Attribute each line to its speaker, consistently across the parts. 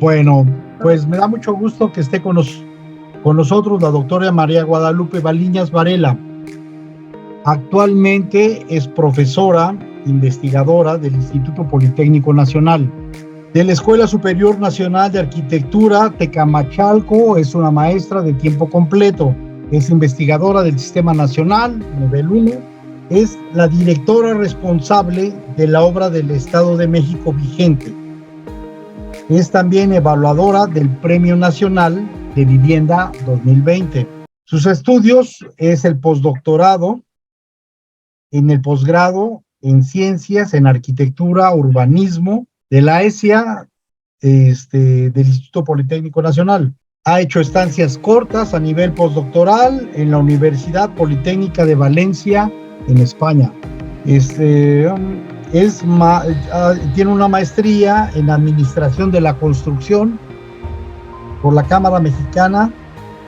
Speaker 1: Bueno, pues me da mucho gusto que esté con nosotros la doctora María Guadalupe Baliñas Varela. Actualmente es profesora investigadora del Instituto Politécnico Nacional. De la Escuela Superior Nacional de Arquitectura Tecamachalco, es una maestra de tiempo completo. Es investigadora del Sistema Nacional, nivel 1. Es la directora responsable de la obra del Estado de México vigente. Es también evaluadora del Premio Nacional de Vivienda 2020. Sus estudios es el postdoctorado en el posgrado en Ciencias en Arquitectura, Urbanismo de la ESIA, del Instituto Politécnico Nacional. Ha hecho estancias cortas a nivel postdoctoral en la Universidad Politécnica de Valencia, en España. Tiene una maestría en Administración de la Construcción por la Cámara Mexicana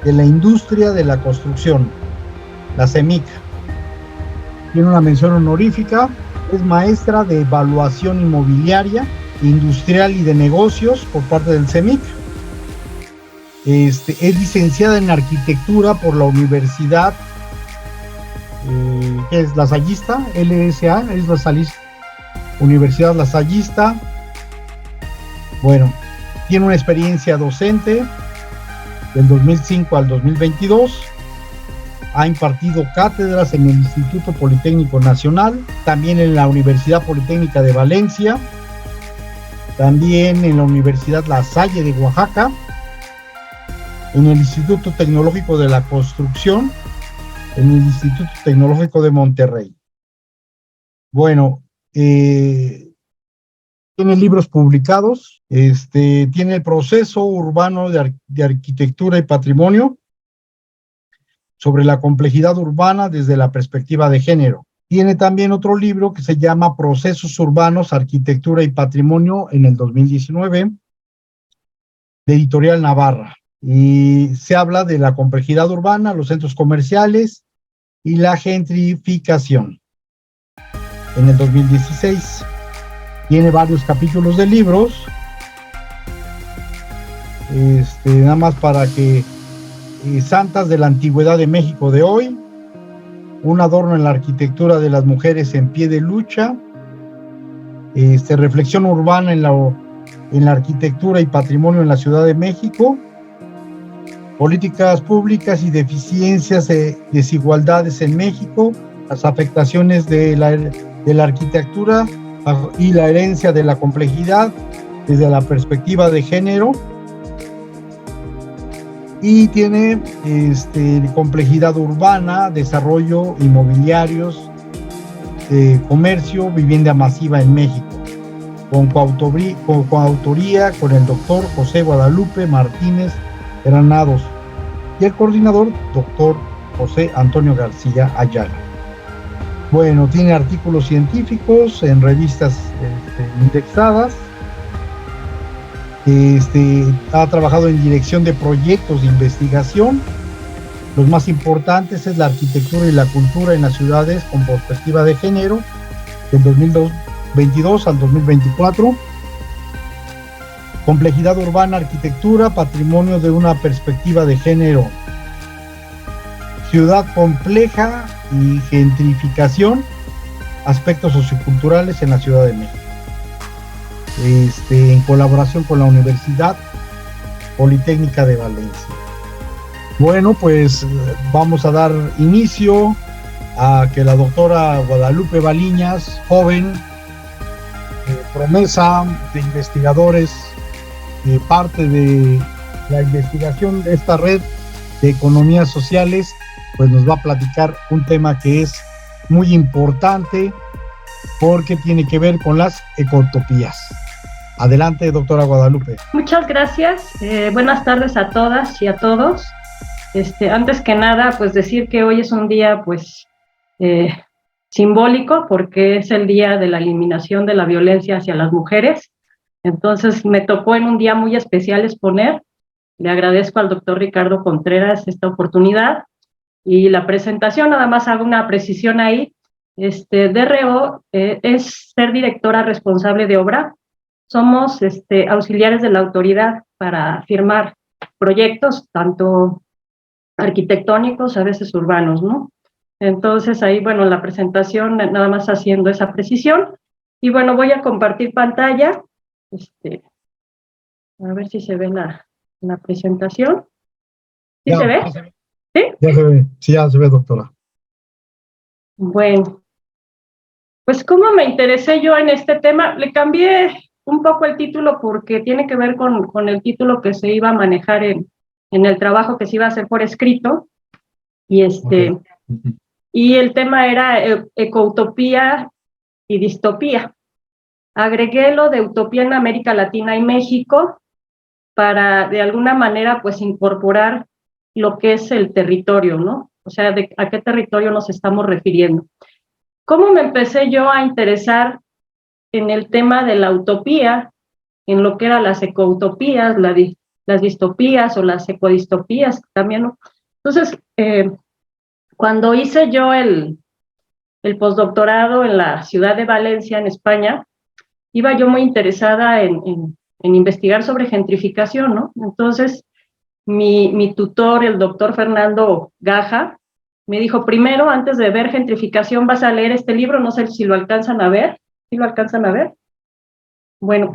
Speaker 1: de la Industria de la Construcción, la CEMIC. Tiene una mención honorífica, es maestra de Evaluación Inmobiliaria, Industrial y de Negocios por parte del CEMIC. Es licenciada en Arquitectura por la Universidad, que es Lasallista, LSA, es Universidad Lasallista. Bueno, tiene una experiencia docente del 2005 al 2022. Ha impartido cátedras en el Instituto Politécnico Nacional, también en la Universidad Politécnica de Valencia, también en la Universidad La Salle de Oaxaca, en el Instituto Tecnológico de la Construcción, en el Instituto Tecnológico de Monterrey. Bueno, tiene libros publicados, tiene el Proceso Urbano de Arquitectura y Patrimonio sobre la complejidad urbana desde la perspectiva de género. Tiene también otro libro que se llama Procesos Urbanos, Arquitectura y Patrimonio en el 2019, de Editorial Navarra. Y se habla de la complejidad urbana, los centros comerciales y la gentrificación en el 2016. Tiene varios capítulos de libros. Nada más para que Santas de la Antigüedad de México de hoy, un adorno en la arquitectura de las mujeres en pie de lucha, reflexión urbana en la arquitectura y patrimonio en la Ciudad de México, políticas públicas y deficiencias de desigualdades en México, las afectaciones de la arquitectura y la herencia de la complejidad desde la perspectiva de género. Y tiene complejidad urbana, desarrollo inmobiliarios, comercio, vivienda masiva en México, con coautoría con el doctor José Guadalupe Martínez Granados y el coordinador doctor José Antonio García Ayala. Bueno, tiene artículos científicos en revistas indexadas. Ha trabajado en dirección de proyectos de investigación. Los más importantes es la arquitectura y la cultura en las ciudades con perspectiva de género, del 2022 al 2024. Complejidad urbana, arquitectura, patrimonio de una perspectiva de género. Ciudad compleja y gentrificación, aspectos socioculturales en la Ciudad de México. En colaboración con la Universidad Politécnica de Valencia. Bueno, pues vamos a dar inicio a que la doctora Guadalupe Baliñas, joven, promesa de investigadores, parte de la investigación de esta red de economías sociales, pues nos va a platicar un tema que es muy importante porque tiene que ver con las ecotopías. Adelante, doctora Guadalupe.
Speaker 2: Muchas gracias. Buenas tardes a todas y a todos. Antes que nada, pues decir que hoy es un día, pues, simbólico, porque es el día de la eliminación de la violencia hacia las mujeres. Entonces, me tocó en un día muy especial exponer. Le agradezco al doctor Ricardo Contreras esta oportunidad. Y la presentación, nada más hago una precisión ahí. DRO es ser directora responsable de obra. somos auxiliares de la autoridad para firmar proyectos, tanto arquitectónicos, a veces urbanos, ¿no? Entonces ahí, bueno, la presentación nada más haciendo esa precisión. Y bueno, voy a compartir pantalla, a ver si se ve la presentación. ¿Sí
Speaker 1: Ya,
Speaker 2: se ve? ¿Sí?
Speaker 1: ya se ve, sí, ya se ve, doctora.
Speaker 2: Bueno, pues cómo me interesé yo en este tema, le cambié un poco el título porque tiene que ver con el título que se iba a manejar en el trabajo que se iba a hacer por escrito, y
Speaker 1: Okay.
Speaker 2: y el tema era ecoutopía y distopía. Agregué lo de utopía en América Latina y México para de alguna manera pues incorporar lo que es el territorio, ¿no? O sea, a qué territorio nos estamos refiriendo. ¿Cómo me empecé yo a interesar en el tema de la utopía, en lo que eran las ecoutopías, las distopías o las ecodistopías también, ¿no? Entonces, cuando hice yo el postdoctorado en la ciudad de Valencia, en España, iba yo muy interesada en investigar sobre gentrificación, ¿no? Entonces, mi tutor, el doctor Fernando Gaja, me dijo, primero, antes de ver gentrificación, vas a leer este libro, no sé si lo alcanzan a ver, ¿sí lo alcanzan a ver? Bueno,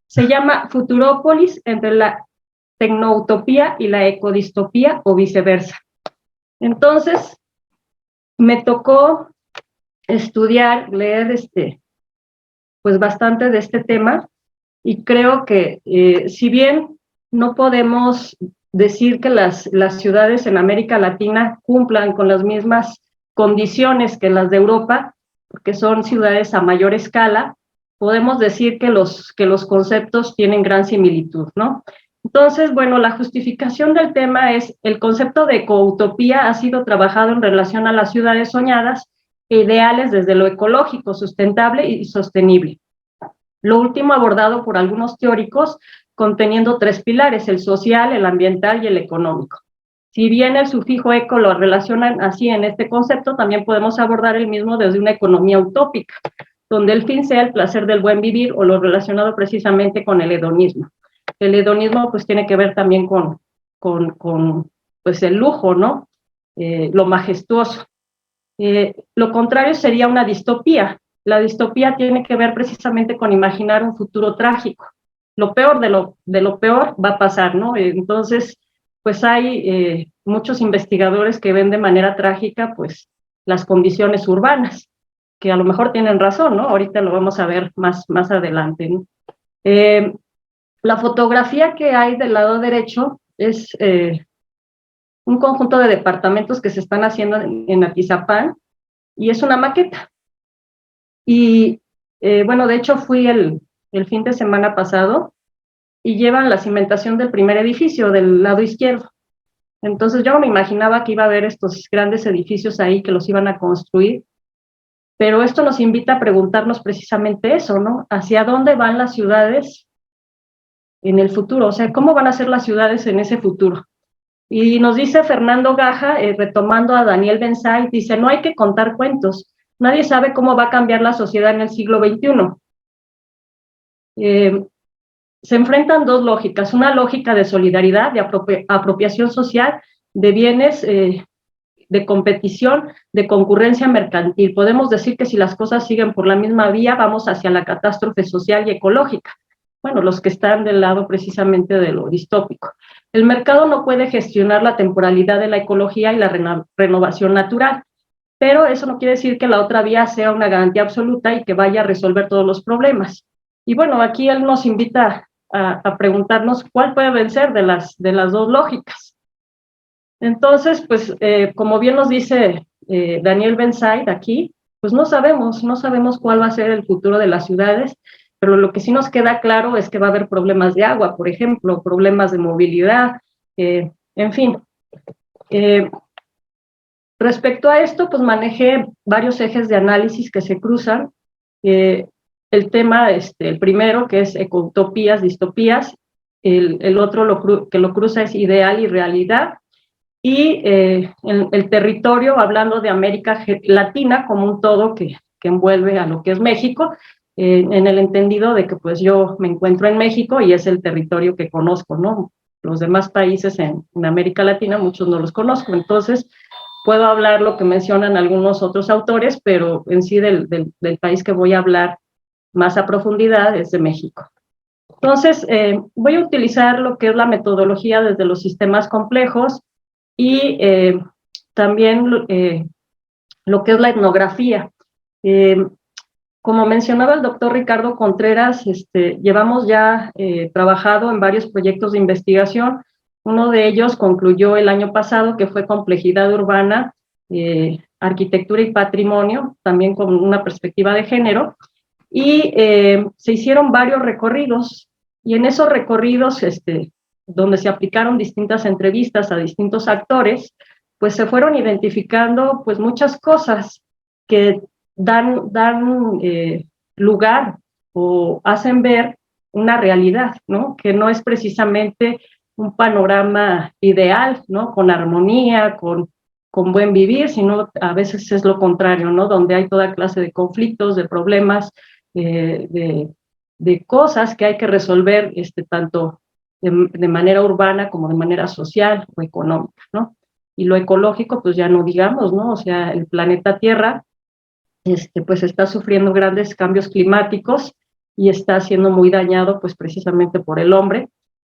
Speaker 2: se llama Futurópolis entre la tecnoutopía y la ecodistopía o viceversa. Entonces, me tocó estudiar, leer pues bastante de este tema, y creo que si bien no podemos decir que las ciudades en América Latina cumplan con las mismas condiciones que las de Europa, porque son ciudades a mayor escala, podemos decir que los conceptos tienen gran similitud, ¿no? Entonces, bueno, la justificación del tema es el concepto de ecoutopía ha sido trabajado en relación a las ciudades soñadas e ideales desde lo ecológico, sustentable y sostenible. Lo último abordado por algunos teóricos conteniendo tres pilares, el social, el ambiental y el económico. Si bien el sufijo eco lo relacionan así en este concepto, también podemos abordar el mismo desde una economía utópica, donde el fin sea el placer del buen vivir o lo relacionado precisamente con el hedonismo. El hedonismo pues tiene que ver también con pues el lujo, ¿no? Lo majestuoso. Lo contrario sería una distopía. La distopía tiene que ver precisamente con imaginar un futuro trágico. Lo peor de lo peor va a pasar, ¿no? Entonces, pues hay muchos investigadores que ven de manera trágica, pues, las condiciones urbanas, que a lo mejor tienen razón, ¿no? Ahorita lo vamos a ver más adelante, ¿no? La fotografía que hay del lado derecho es un conjunto de departamentos que se están haciendo en Atizapán, y es una maqueta. Y bueno, de hecho fui el fin de semana pasado y llevan la cimentación del primer edificio del lado izquierdo. Entonces yo no me imaginaba que iba a haber estos grandes edificios ahí que los iban a construir, pero esto nos invita a preguntarnos precisamente eso, ¿no? ¿Hacia dónde van las ciudades en el futuro? O sea, ¿cómo van a ser las ciudades en ese futuro? Y nos dice Fernando Gaja, retomando a Daniel Benzay, dice, no hay que contar cuentos, nadie sabe cómo va a cambiar la sociedad en el siglo XXI. Se enfrentan dos lógicas, una lógica de solidaridad, de apropiación social, de bienes, de competición, de concurrencia mercantil. Podemos decir que si las cosas siguen por la misma vía, vamos hacia la catástrofe social y ecológica. Bueno, los que están del lado precisamente de lo distópico. El mercado no puede gestionar la temporalidad de la ecología y la renovación natural, pero eso no quiere decir que la otra vía sea una garantía absoluta y que vaya a resolver todos los problemas. Y bueno, aquí él nos invita a preguntarnos cuál puede vencer de las dos lógicas. Entonces, pues, como bien nos dice Daniel Benzay aquí, pues no sabemos cuál va a ser el futuro de las ciudades, pero lo que sí nos queda claro es que va a haber problemas de agua, por ejemplo, problemas de movilidad, en fin. Respecto a esto, pues manejé varios ejes de análisis que se cruzan. El tema, el primero, que es ecotopías, distopías, el otro que lo cruza es ideal y realidad, y el territorio, hablando de América Latina como un todo que envuelve a lo que es México, en el entendido de que pues yo me encuentro en México y es el territorio que conozco, ¿no? Los demás países en América Latina, muchos no los conozco, entonces puedo hablar lo que mencionan algunos otros autores, pero en sí del país que voy a hablar más a profundidad es de México. Entonces, voy a utilizar lo que es la metodología desde los sistemas complejos y también lo que es la etnografía. Como mencionaba el doctor Ricardo Contreras, llevamos ya trabajado en varios proyectos de investigación. Uno de ellos concluyó el año pasado, que fue complejidad urbana, arquitectura y patrimonio, también con una perspectiva de género, y se hicieron varios recorridos, y en esos recorridos, donde se aplicaron distintas entrevistas a distintos actores, pues se fueron identificando pues muchas cosas que dan lugar o hacen ver una realidad, ¿no? Que no es precisamente un panorama ideal, ¿no? Con armonía, con buen vivir, sino a veces es lo contrario, ¿no? Donde hay toda clase de conflictos, de problemas, de cosas que hay que resolver, tanto de manera urbana como de manera social o económica, ¿no? Y lo ecológico, pues ya no digamos, ¿no? O sea, el planeta Tierra, pues está sufriendo grandes cambios climáticos y está siendo muy dañado, pues precisamente por el hombre,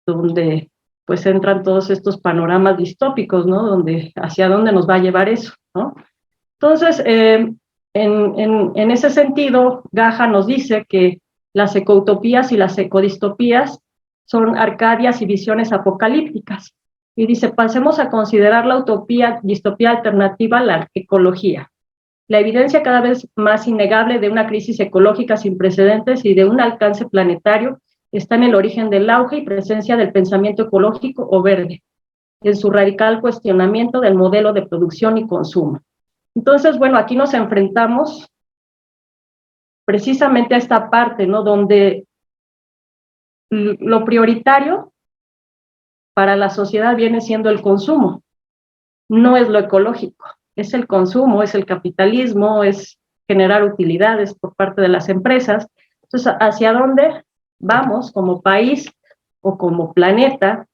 Speaker 2: donde pues entran todos estos panoramas distópicos, ¿no? Donde, hacia dónde nos va a llevar eso, ¿no? Entonces, en ese sentido, Gaja nos dice que las ecoutopías y las ecodistopías son arcadias y visiones apocalípticas. Y dice, pasemos a considerar la utopía, distopía alternativa, la ecología. La evidencia cada vez más innegable de una crisis ecológica sin precedentes y de un alcance planetario está en el origen del auge y presencia del pensamiento ecológico o verde, en su radical cuestionamiento del modelo de producción y consumo. Entonces, bueno, aquí nos enfrentamos precisamente a esta parte, ¿no? Donde lo prioritario para la sociedad viene siendo el consumo, no es lo ecológico, es el consumo, es el capitalismo, es generar utilidades por parte de las empresas. Entonces, ¿hacia dónde vamos como país o como planeta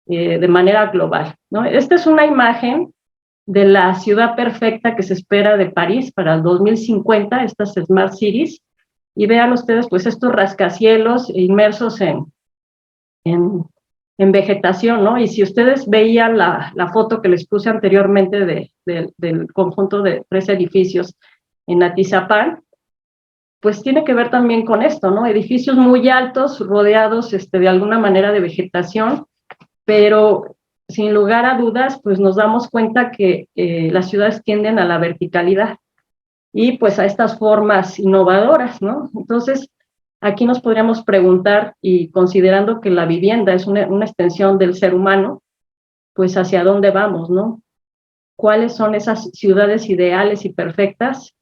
Speaker 2: de manera global, ¿no? Esta es una imagen de la ciudad perfecta que se espera de París para el 2050, estas Smart Cities, y vean ustedes pues estos rascacielos inmersos en vegetación, ¿no? Y si ustedes veían la foto que les puse anteriormente del conjunto de 3 edificios en Atizapán, pues tiene que ver también con esto, ¿no? Edificios muy altos, rodeados de alguna manera de vegetación, pero sin lugar a dudas, pues nos damos cuenta que las ciudades tienden a la verticalidad y pues a estas formas innovadoras, ¿no? Entonces, aquí nos podríamos preguntar, y considerando que la vivienda es una extensión del ser humano, pues hacia dónde vamos, ¿no? ¿Cuáles son esas ciudades ideales y perfectas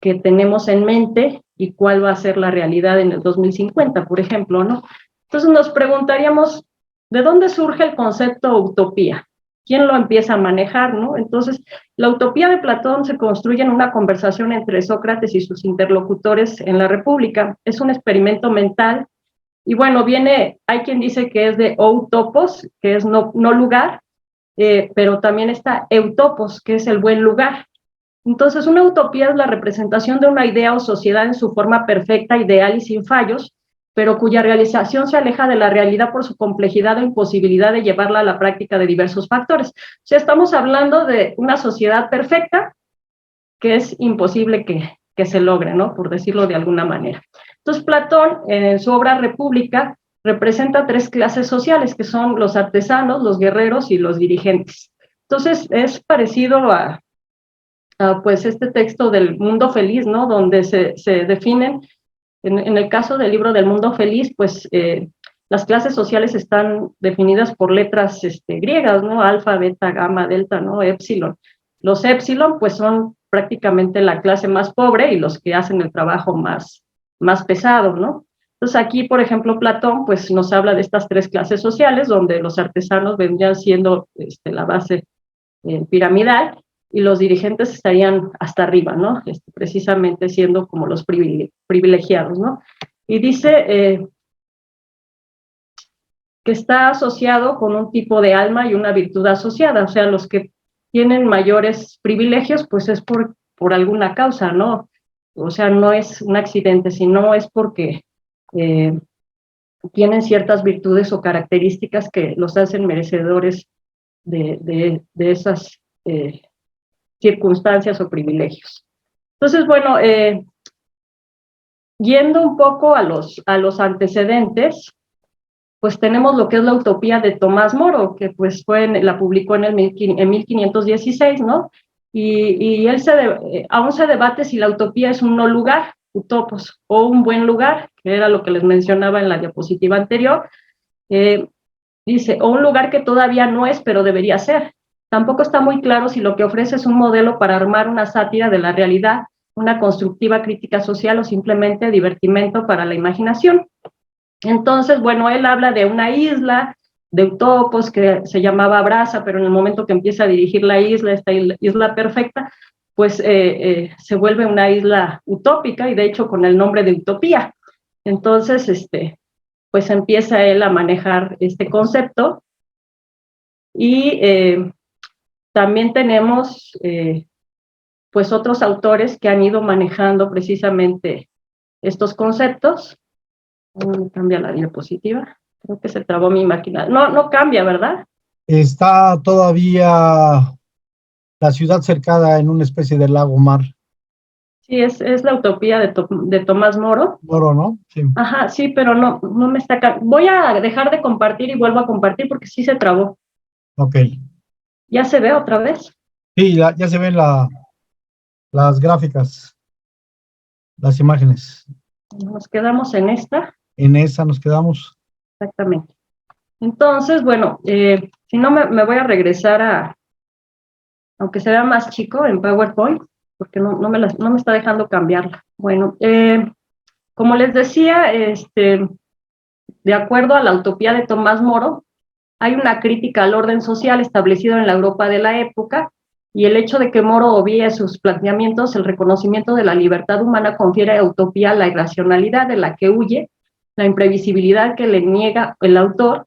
Speaker 2: que tenemos en mente y cuál va a ser la realidad en el 2050, por ejemplo, ¿no? Entonces nos preguntaríamos, ¿de dónde surge el concepto utopía? ¿Quién lo empieza a manejar, no? Entonces, la utopía de Platón se construye en una conversación entre Sócrates y sus interlocutores en la República. Es un experimento mental y bueno, hay quien dice que es de outopos, que es no lugar, pero también está eutopos, que es el buen lugar. Entonces, una utopía es la representación de una idea o sociedad en su forma perfecta, ideal y sin fallos, pero cuya realización se aleja de la realidad por su complejidad o imposibilidad de llevarla a la práctica de diversos factores. O sea, estamos hablando de una sociedad perfecta que es imposible que se logre, ¿no? Por decirlo de alguna manera. Entonces, Platón, en su obra República, representa 3 clases sociales, que son los artesanos, los guerreros y los dirigentes. Entonces, es parecido a pues este texto del mundo feliz, ¿no? Donde se definen, en el caso del libro del mundo feliz, pues las clases sociales están definidas por letras griegas, ¿no? Alfa, beta, gamma, delta, ¿no? Épsilon. Los épsilon, pues son prácticamente la clase más pobre y los que hacen el trabajo más pesado, ¿no? Entonces aquí, por ejemplo, Platón, pues nos habla de estas 3 clases sociales, donde los artesanos vendrían siendo la base piramidal, y los dirigentes estarían hasta arriba, ¿no? Precisamente siendo como los privilegiados, ¿no? Y dice que está asociado con un tipo de alma y una virtud asociada, o sea, los que tienen mayores privilegios, pues es por alguna causa, ¿no? O sea, no es un accidente, sino es porque tienen ciertas virtudes o características que los hacen merecedores de esas circunstancias o privilegios. Entonces, bueno, yendo un poco a los antecedentes, pues tenemos lo que es la utopía de Tomás Moro, que pues la publicó en 1516, ¿no? Y él aún se debate si la utopía es un no lugar, utopos, o un buen lugar, que era lo que les mencionaba en la diapositiva anterior. Dice, o un lugar que todavía no es, pero debería ser. Tampoco está muy claro si lo que ofrece es un modelo para armar una sátira de la realidad, una constructiva crítica social o simplemente divertimento para la imaginación. Entonces, bueno, él habla de una isla de utopos que se llamaba Brasa, pero en el momento que empieza a dirigir la isla, esta isla perfecta, pues se vuelve una isla utópica y de hecho con el nombre de utopía. Entonces, pues empieza él a manejar este concepto y también tenemos pues otros autores que han ido manejando precisamente estos conceptos. Cambia la diapositiva. Creo que se trabó mi máquina. No cambia, ¿verdad?
Speaker 1: Está todavía la ciudad cercada en una especie de lago mar.
Speaker 2: Sí, es la utopía de Tomás Moro.
Speaker 1: Moro, ¿no? Sí.
Speaker 2: Ajá, sí, pero no me está... Voy a dejar de compartir y vuelvo a compartir porque sí se trabó.
Speaker 1: Ok.
Speaker 2: ¿Ya se ve otra vez?
Speaker 1: Sí, ya se ven las gráficas, las imágenes.
Speaker 2: Nos quedamos en esta.
Speaker 1: En esa nos quedamos.
Speaker 2: Exactamente. Entonces, bueno, si no me voy a regresar aunque se vea más chico en PowerPoint, porque no me está dejando cambiarla. Bueno, como les decía, de acuerdo a la utopía de Tomás Moro, hay una crítica al orden social establecido en la Europa de la época, y el hecho de que Moro obvíe sus planteamientos, el reconocimiento de la libertad humana confiere a utopía la irracionalidad de la que huye, la imprevisibilidad que le niega el autor,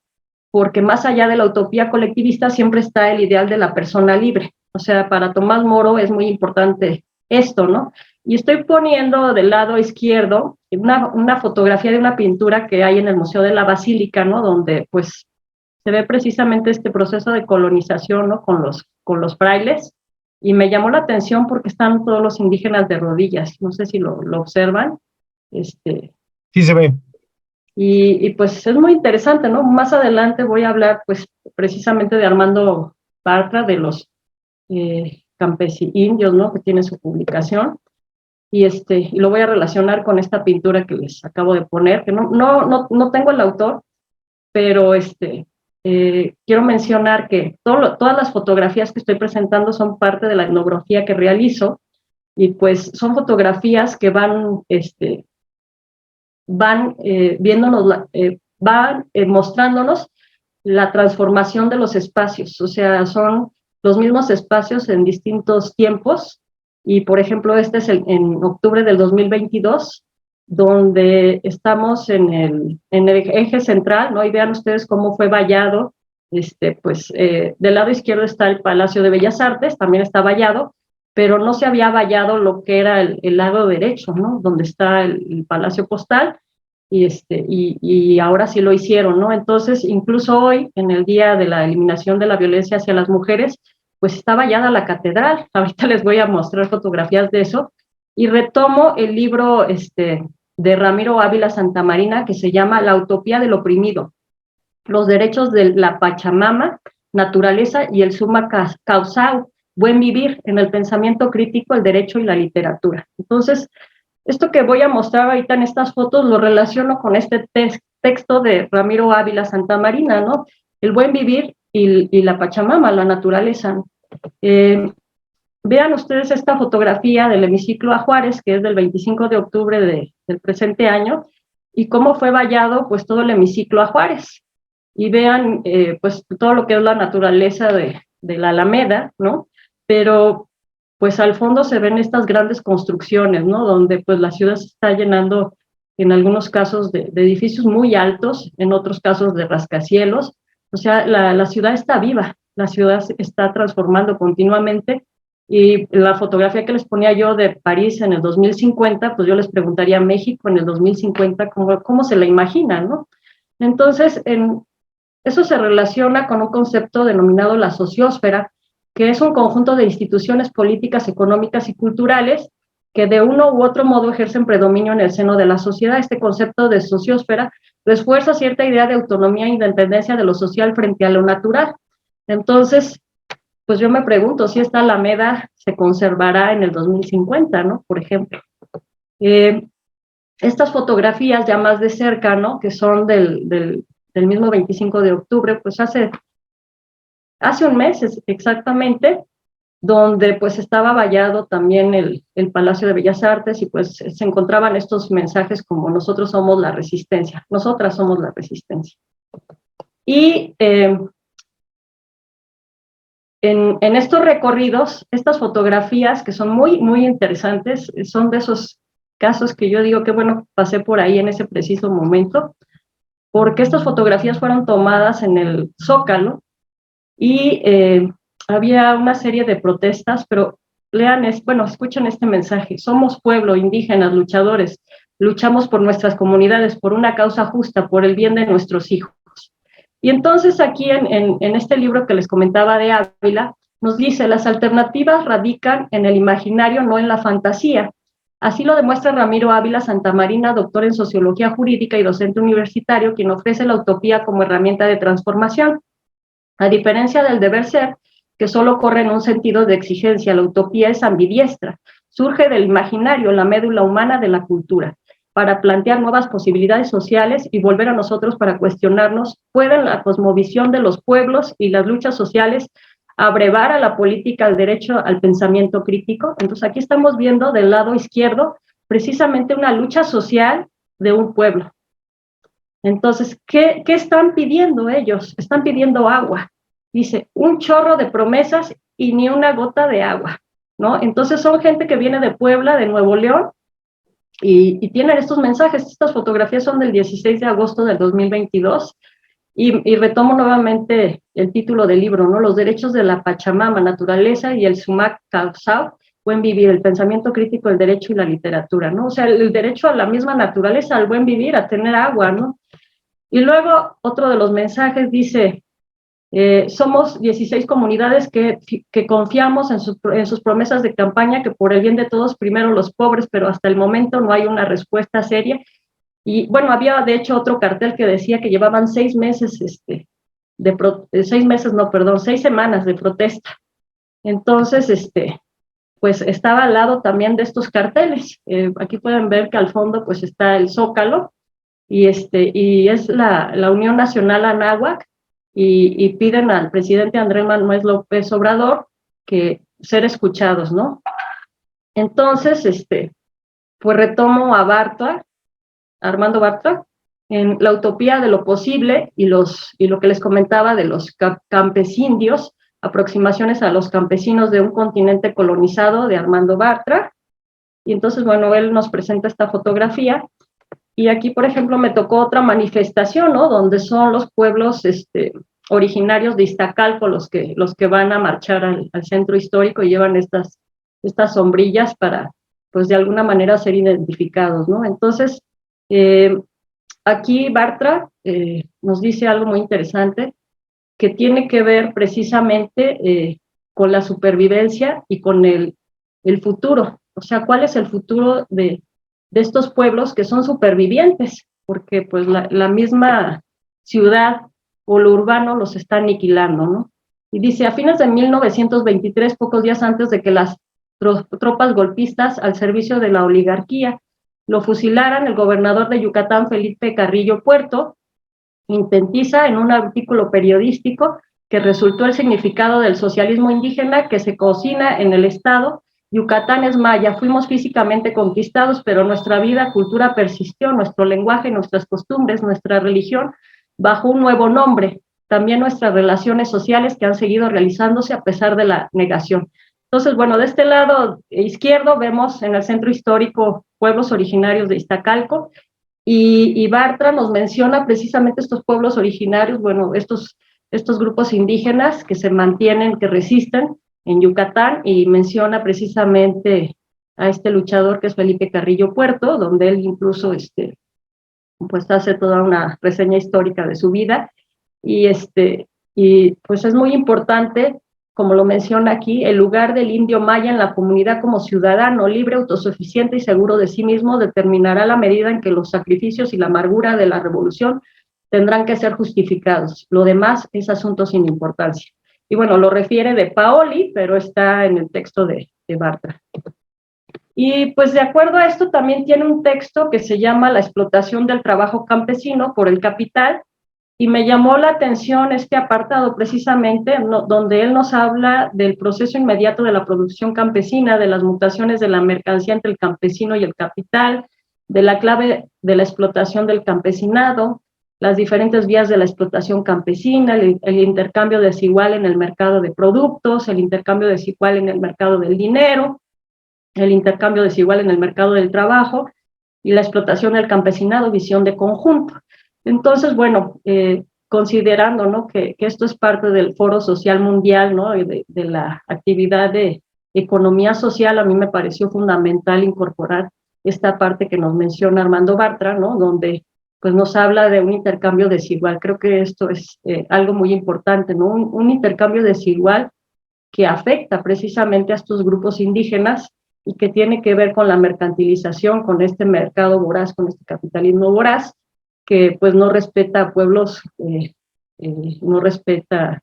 Speaker 2: porque más allá de la utopía colectivista siempre está el ideal de la persona libre. O sea, para Tomás Moro es muy importante esto, ¿no? Y estoy poniendo del lado izquierdo una fotografía de una pintura que hay en el Museo de la Basílica, ¿no? Donde pues se ve precisamente este proceso de colonización, ¿no? Con los frailes, y me llamó la atención porque están todos los indígenas de rodillas, no sé si lo observan.
Speaker 1: Sí se ve.
Speaker 2: Y pues es muy interesante, ¿no? Más adelante voy a hablar pues precisamente de Armando Bartra, de los campesinos, ¿no? Que tiene su publicación, y lo voy a relacionar con esta pintura que les acabo de poner, que no tengo el autor, pero quiero mencionar que todas las fotografías que estoy presentando son parte de la etnografía que realizo, y pues son fotografías que van mostrándonos la transformación de los espacios, o sea, son los mismos espacios en distintos tiempos, y por ejemplo este es en octubre del 2022, donde estamos en el eje central, ¿no? Y vean ustedes cómo fue vallado, pues del lado izquierdo está el Palacio de Bellas Artes, también está vallado, pero no se había vallado lo que era el lado derecho, ¿no? Donde está el Palacio Postal, y ahora sí lo hicieron, ¿no? Entonces, incluso hoy, en el Día de la Eliminación de la Violencia hacia las Mujeres, pues está vallada la catedral. Ahorita les voy a mostrar fotografías de eso, y retomo el libro de Ramiro Ávila Santamarina, que se llama La utopía del oprimido, los derechos de la Pachamama, naturaleza y el summa causal, buen vivir en el pensamiento crítico, el derecho y la literatura. Entonces, esto que voy a mostrar ahorita en estas fotos lo relaciono con este texto de Ramiro Ávila Santamarina, ¿no? El buen vivir y la Pachamama, la naturaleza. Vean ustedes esta fotografía del hemiciclo a Juárez, que es del 25 de octubre del presente año, y cómo fue vallado pues todo el hemiciclo a Juárez. Y vean pues todo lo que es la naturaleza de la Alameda, ¿no? Pero pues al fondo se ven estas grandes construcciones, ¿no? Donde pues la ciudad se está llenando en algunos casos de edificios muy altos, en otros casos de rascacielos. O sea, la ciudad está viva, la ciudad se está transformando continuamente, y la fotografía que les ponía yo de París en el 2050, pues yo les preguntaría a México en el 2050 cómo se la imaginan, ¿no? Entonces, eso se relaciona con un concepto denominado la sociósfera, que es un conjunto de instituciones políticas, económicas y culturales que de uno u otro modo ejercen predominio en el seno de la sociedad. Este concepto de sociósfera refuerza cierta idea de autonomía e independencia de lo social frente a lo natural. Entonces, pues yo me pregunto si esta Alameda se conservará en el 2050, ¿no? Por ejemplo. Estas fotografías ya más de cerca, ¿no? Que son del mismo 25 de octubre, pues hace un mes exactamente, donde pues estaba vallado también el Palacio de Bellas Artes, y pues se encontraban estos mensajes como: nosotros somos la resistencia, nosotras somos la resistencia. Y en estos recorridos, estas fotografías que son muy, muy interesantes, son de esos casos que yo digo que bueno, pasé por ahí en ese preciso momento, porque estas fotografías fueron tomadas en el Zócalo, y había una serie de protestas, pero escuchen este mensaje: somos pueblo, indígenas, luchadores, luchamos por nuestras comunidades, por una causa justa, por el bien de nuestros hijos. Y entonces aquí en este libro que les comentaba de Ávila, nos dice: las alternativas radican en el imaginario, no en la fantasía. Así lo demuestra Ramiro Ávila Santamarina, doctor en Sociología Jurídica y docente universitario, quien ofrece la utopía como herramienta de transformación. A diferencia del deber ser, que solo corre en un sentido de exigencia, la utopía es ambidiestra, surge del imaginario, la médula humana de la cultura, para plantear nuevas posibilidades sociales y volver a nosotros para cuestionarnos: ¿pueden la cosmovisión de los pueblos y las luchas sociales abrevar a la política el derecho al pensamiento crítico? Entonces aquí estamos viendo del lado izquierdo precisamente una lucha social de un pueblo. Entonces, ¿qué están pidiendo ellos? Están pidiendo agua. Dice: un chorro de promesas y ni una gota de agua, ¿no? Entonces son gente que viene de Puebla, de Nuevo León, y tienen estos mensajes. Estas fotografías son del 16 de agosto del 2022, y retomo nuevamente el título del libro, ¿no? Los derechos de la Pachamama, naturaleza y el Sumac Causao, buen vivir, el pensamiento crítico, el derecho y la literatura, ¿no? O sea, el derecho a la misma naturaleza, al buen vivir, a tener agua, ¿no? Y luego otro de los mensajes dice: somos 16 comunidades que confiamos en sus promesas de campaña, que por el bien de todos, primero los pobres, pero hasta el momento no hay una respuesta seria. Y bueno, había de hecho otro cartel que decía que llevaban 6 meses, 6 semanas de protesta. Entonces, pues estaba al lado también de estos carteles. Aquí pueden ver que al fondo pues está el Zócalo, y es la Unión Nacional Anáhuac, y piden al presidente Andrés Manuel López Obrador que ser escuchados, ¿no? Entonces, pues retomo a Armando Bartra, en La utopía de lo posible, y lo que les comentaba de los campesindios, aproximaciones a los campesinos de un continente colonizado, de Armando Bartra. Y entonces, bueno, él nos presenta esta fotografía. Y aquí, por ejemplo, me tocó otra manifestación, ¿no? Donde son los pueblos originarios de Iztacalco los que van a marchar al centro histórico, y llevan estas sombrillas para, pues, de alguna manera ser identificados, ¿no? Entonces, aquí Bartra nos dice algo muy interesante, que tiene que ver precisamente con la supervivencia y con el futuro. O sea, ¿cuál es el futuro de estos pueblos que son supervivientes? Porque pues la misma ciudad o lo urbano los está aniquilando, ¿no? Y dice: a fines de 1923, pocos días antes de que las tropas golpistas al servicio de la oligarquía lo fusilaran, el gobernador de Yucatán, Felipe Carrillo Puerto, intentiza en un artículo periodístico que resultó el significado del socialismo indígena que se cocina en el estado: Yucatán es maya, fuimos físicamente conquistados, pero nuestra vida, cultura persistió, nuestro lenguaje, nuestras costumbres, nuestra religión, bajo un nuevo nombre, también nuestras relaciones sociales que han seguido realizándose a pesar de la negación. Entonces, bueno, de este lado izquierdo vemos en el centro histórico pueblos originarios de Iztacalco, y Bartra nos menciona precisamente estos pueblos originarios, bueno, estos grupos indígenas que se mantienen, que resisten en Yucatán, y menciona precisamente a este luchador que es Felipe Carrillo Puerto, donde él incluso pues hace toda una reseña histórica de su vida, y pues es muy importante, como lo menciona aquí, el lugar del indio maya en la comunidad como ciudadano libre, autosuficiente y seguro de sí mismo determinará la medida en que los sacrificios y la amargura de la revolución tendrán que ser justificados. Lo demás es asunto sin importancia. Y bueno, lo refiere de Paoli, pero está en el texto de Bartra. Y pues de acuerdo a esto también tiene un texto que se llama La explotación del trabajo campesino por el capital, y me llamó la atención este apartado precisamente, donde él nos habla del proceso inmediato de la producción campesina, de las mutaciones de la mercancía entre el campesino y el capital, de la clave de la explotación del campesinado, las diferentes vías de la explotación campesina, el intercambio desigual en el mercado de productos, el intercambio desigual en el mercado del dinero, el intercambio desigual en el mercado del trabajo y la explotación del campesinado, visión de conjunto. Entonces, bueno, considerando, ¿no?, que esto es parte del Foro Social Mundial, ¿no?, de la actividad de economía social, a mí me pareció fundamental incorporar esta parte que nos menciona Armando Bartra, ¿no?, donde pues nos habla de un intercambio desigual. Creo que esto es algo muy importante, ¿no?, un intercambio desigual que afecta precisamente a estos grupos indígenas y que tiene que ver con la mercantilización, con este mercado voraz, con este capitalismo voraz, que pues no respeta a pueblos, no respeta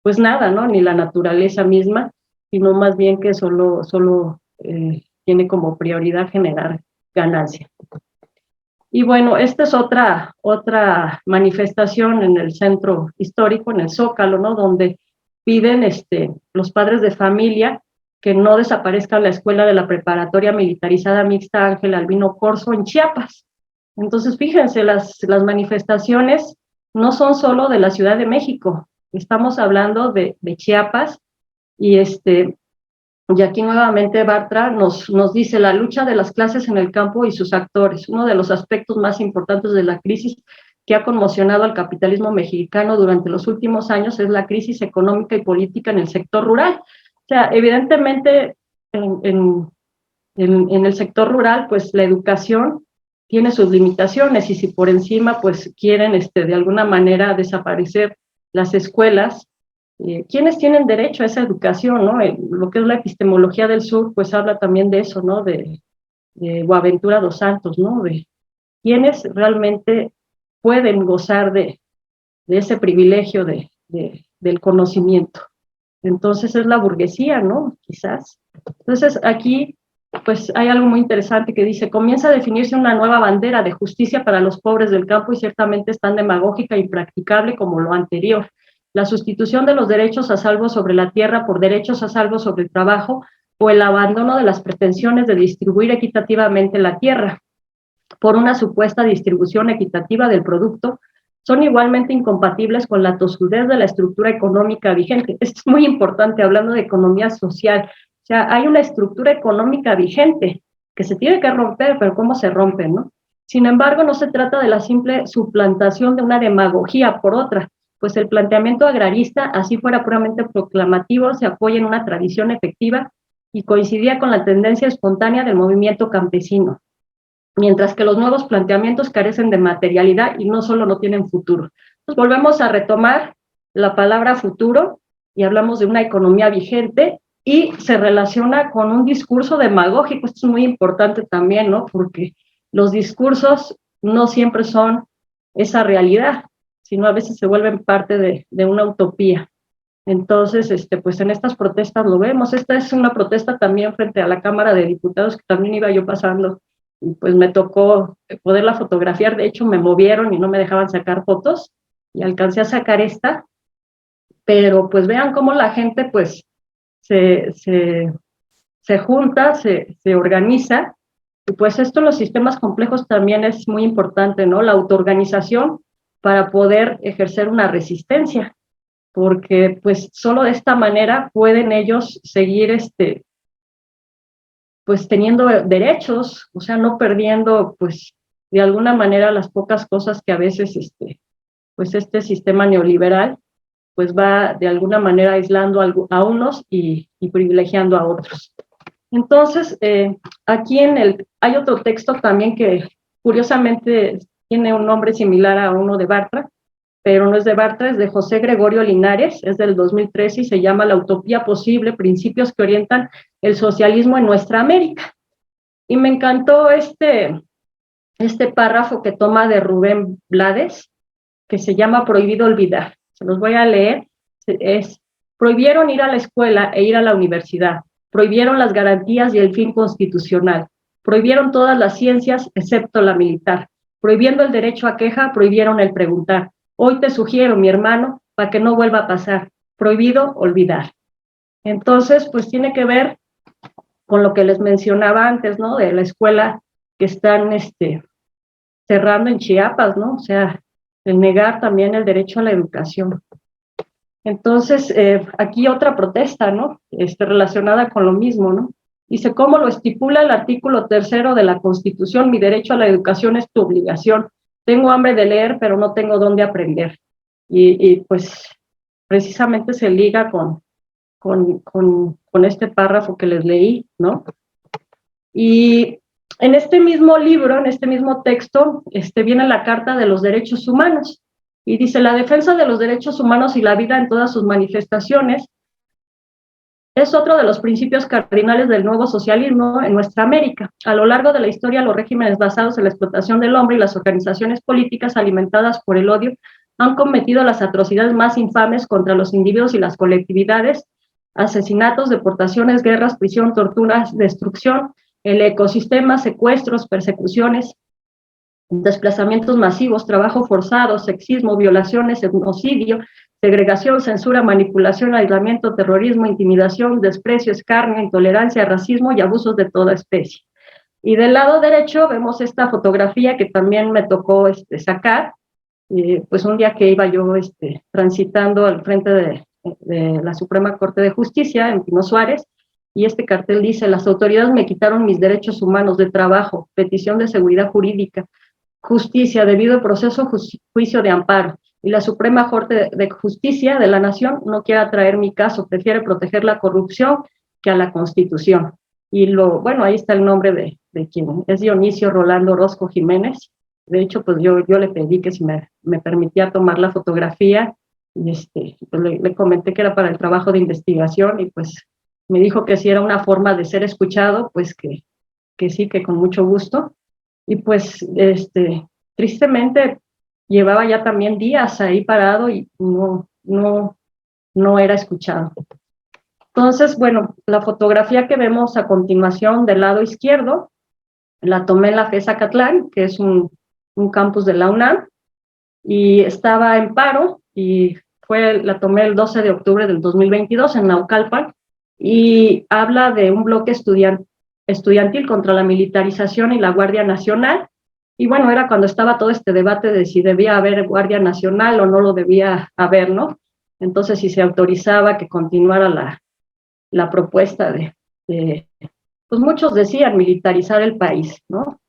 Speaker 2: pues nada, ¿no?, ni la naturaleza misma, sino más bien que solo tiene como prioridad generar ganancia. Y bueno, esta es otra manifestación en el centro histórico, en el Zócalo, ¿no?, donde piden los padres de familia que no desaparezca la escuela de la preparatoria militarizada mixta Ángel Albino Corzo en Chiapas. Entonces, fíjense, las manifestaciones no son solo de la Ciudad de México, estamos hablando de Chiapas, y aquí nuevamente Bartra nos dice la lucha de las clases en el campo y sus actores. Uno de los aspectos más importantes de la crisis que ha conmocionado al capitalismo mexicano durante los últimos años es la crisis económica y política en el sector rural. O sea, evidentemente en el sector rural, pues la educación tiene sus limitaciones, y si por encima pues quieren de alguna manera desaparecer las escuelas, ¿quiénes tienen derecho a esa educación, no? Lo que es la epistemología del sur pues habla también de eso, ¿no?, de Boaventura dos Santos, ¿no?, de quiénes realmente pueden gozar de ese privilegio del conocimiento. Entonces es la burguesía, ¿no?, quizás. Entonces aquí pues hay algo muy interesante que dice: comienza a definirse una nueva bandera de justicia para los pobres del campo, y ciertamente es tan demagógica e impracticable como lo anterior. La sustitución de los derechos a salvo sobre la tierra por derechos a salvo sobre el trabajo, o el abandono de las pretensiones de distribuir equitativamente la tierra por una supuesta distribución equitativa del producto, son igualmente incompatibles con la tosudez de la estructura económica vigente. Esto es muy importante hablando de economía social. O sea, hay una estructura económica vigente que se tiene que romper, pero ¿cómo se rompe, no? Sin embargo, no se trata de la simple suplantación de una demagogía por otra, pues el planteamiento agrarista, así fuera puramente proclamativo, se apoya en una tradición efectiva y coincidía con la tendencia espontánea del movimiento campesino, mientras que los nuevos planteamientos carecen de materialidad y no solo no tienen futuro. Entonces volvemos a retomar la palabra futuro y hablamos de una economía vigente, y se relaciona con un discurso demagógico. Esto es muy importante también, ¿no?, porque los discursos no siempre son esa realidad, sino a veces se vuelven parte de una utopía. Entonces, pues en estas protestas lo vemos. Esta es una protesta también frente a la Cámara de Diputados, que también iba yo pasando, y pues me tocó poderla fotografiar. De hecho, me movieron y no me dejaban sacar fotos, y alcancé a sacar esta, pero pues vean cómo la gente pues se junta, se organiza, y pues esto en los sistemas complejos también es muy importante, ¿no?, la autoorganización para poder ejercer una resistencia. porque pues solo de esta manera pueden ellos seguir pues teniendo derechos, o sea, no perdiendo pues de alguna manera las pocas cosas que a veces pues este sistema neoliberal pues va de alguna manera aislando a unos y privilegiando a otros. Entonces, aquí hay otro texto también que curiosamente tiene un nombre similar a uno de Bartra, pero no es de Bartra, es de José Gregorio Linares, es del 2013 y se llama La utopía posible, principios que orientan el socialismo en nuestra América. Y me encantó este párrafo que toma de Rubén Blades, que se llama Prohibido olvidar. Se los voy a leer. Prohibieron ir a la escuela e ir a la universidad. Prohibieron las garantías y el fin constitucional. Prohibieron todas las ciencias, excepto la militar. Prohibiendo el derecho a queja, prohibieron el preguntar. Hoy te sugiero, mi hermano, para que no vuelva a pasar. Prohibido olvidar. Entonces, pues tiene que ver con lo que les mencionaba antes, ¿no? De la escuela que están cerrando en Chiapas, ¿no? O sea, el negar también el derecho a la educación. Entonces, aquí otra protesta, ¿no? Relacionada con lo mismo, ¿no? Dice, ¿cómo lo estipula el artículo 3 de la Constitución? Mi derecho a la educación es tu obligación. Tengo hambre de leer, pero no tengo dónde aprender. Y pues, precisamente se liga con este párrafo que les leí, ¿no? Y en este mismo libro, en este mismo texto, viene la Carta de los Derechos Humanos, y dice, la defensa de los derechos humanos y la vida en todas sus manifestaciones es otro de los principios cardinales del nuevo socialismo en nuestra América. A lo largo de la historia, los regímenes basados en la explotación del hombre y las organizaciones políticas alimentadas por el odio han cometido las atrocidades más infames contra los individuos y las colectividades, asesinatos, deportaciones, guerras, prisión, torturas, destrucción, el ecosistema, secuestros, persecuciones, desplazamientos masivos, trabajo forzado, sexismo, violaciones, etnocidio, segregación, censura, manipulación, aislamiento, terrorismo, intimidación, desprecio, escarnio, intolerancia, racismo y abusos de toda especie. Y del lado derecho vemos esta fotografía que también me tocó sacar, pues un día que iba yo transitando al frente de la Suprema Corte de Justicia en Pino Suárez, y este cartel dice, las autoridades me quitaron mis derechos humanos de trabajo, petición de seguridad jurídica, justicia, debido proceso, juicio de amparo, y la Suprema Corte de Justicia de la Nación no quiere traer mi caso, prefiere proteger la corrupción que a la Constitución. Y bueno, ahí está el nombre de quien es Dionisio Rolando Orozco Jiménez. De hecho, pues yo le pedí que si me permitía tomar la fotografía, y pues le comenté que era para el trabajo de investigación, y pues me dijo que si era una forma de ser escuchado, pues que sí, que con mucho gusto. Y pues, tristemente, llevaba ya también días ahí parado y no era escuchado. Entonces, bueno, la fotografía que vemos a continuación del lado izquierdo, la tomé en la FES Acatlán, que es un campus de la UNAM, y estaba en paro, y la tomé el 12 de octubre del 2022 en Naucalpan, y habla de un bloque estudiantil contra la militarización y la Guardia Nacional. Y bueno, era cuando estaba todo este debate de si debía haber Guardia Nacional o no lo debía haber, ¿no? Entonces, si se autorizaba que continuara la propuesta pues muchos decían militarizar el país, ¿no?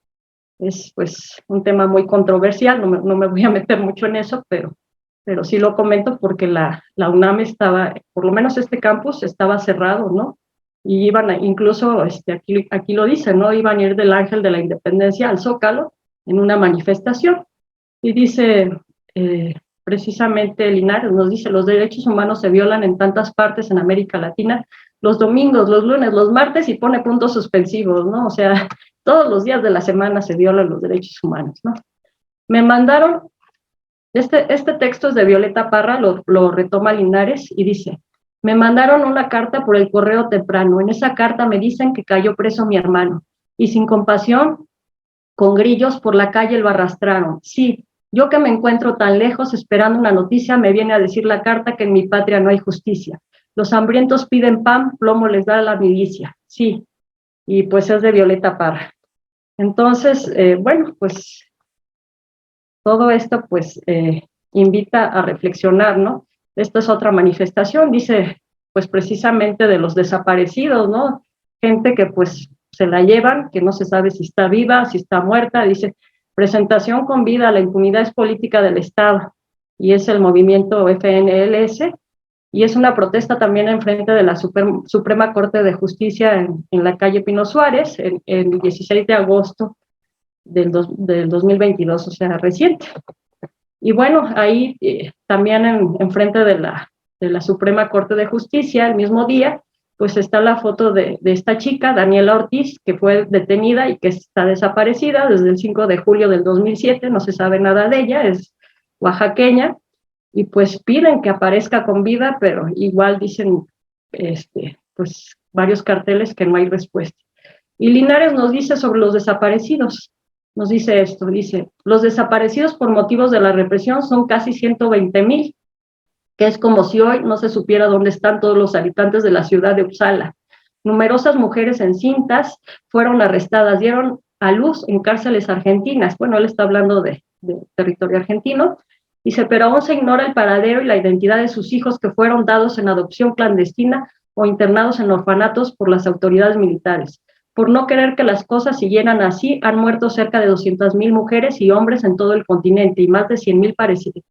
Speaker 2: Es pues un tema muy controversial, no me voy a meter mucho en eso, pero sí lo comento porque la UNAM estaba, por lo menos este campus estaba cerrado, ¿no? Y iban incluso, aquí lo dice, ¿no? Iban a ir del Ángel de la Independencia al Zócalo en una manifestación. Y dice, precisamente Linares nos dice, los derechos humanos se violan en tantas partes en América Latina, los domingos, los lunes, los martes, y pone puntos suspensivos, ¿no? O sea, todos los días de la semana se violan los derechos humanos, ¿no? Me mandaron, este texto es de Violeta Parra, lo retoma Linares y dice, me mandaron una carta por el correo temprano, en esa carta me dicen que cayó preso mi hermano, y sin compasión, con grillos por la calle lo arrastraron. Sí, yo que me encuentro tan lejos esperando una noticia, me viene a decir la carta que en mi patria no hay justicia. Los hambrientos piden pan, plomo les da la milicia. Sí, y pues es de Violeta Parra. Entonces, bueno, pues todo esto pues invita a reflexionar, ¿no? esta es otra manifestación, dice, pues precisamente de los desaparecidos, ¿no? Gente que pues se la llevan, que no se sabe si está viva, si está muerta, dice, presentación con vida, la impunidad es política del Estado, y es el movimiento FNLS, y es una protesta también en frente de la Suprema Corte de Justicia en la calle Pino Suárez, el 16 de agosto del 2022, o sea, reciente. Y bueno, ahí también en frente de la Suprema Corte de Justicia, el mismo día, pues está la foto de esta chica, Daniela Ortiz, que fue detenida y que está desaparecida desde el 5 de julio del 2007, no se sabe nada de ella, es oaxaqueña, y pues piden que aparezca con vida, pero igual dicen, pues varios carteles que no hay respuesta. Y Linares nos dice sobre los desaparecidos, nos dice esto, dice, los desaparecidos por motivos de la represión son casi 120,000, que es como si hoy no se supiera dónde están todos los habitantes de la ciudad de Uppsala. Numerosas mujeres encintas fueron arrestadas, dieron a luz en cárceles argentinas. Bueno, él está hablando de territorio argentino. Dice, pero aún se ignora el paradero y la identidad de sus hijos que fueron dados en adopción clandestina o internados en orfanatos por las autoridades militares. Por no querer que las cosas siguieran así, han muerto cerca de 200,000 mujeres y hombres en todo el continente y más de 100,000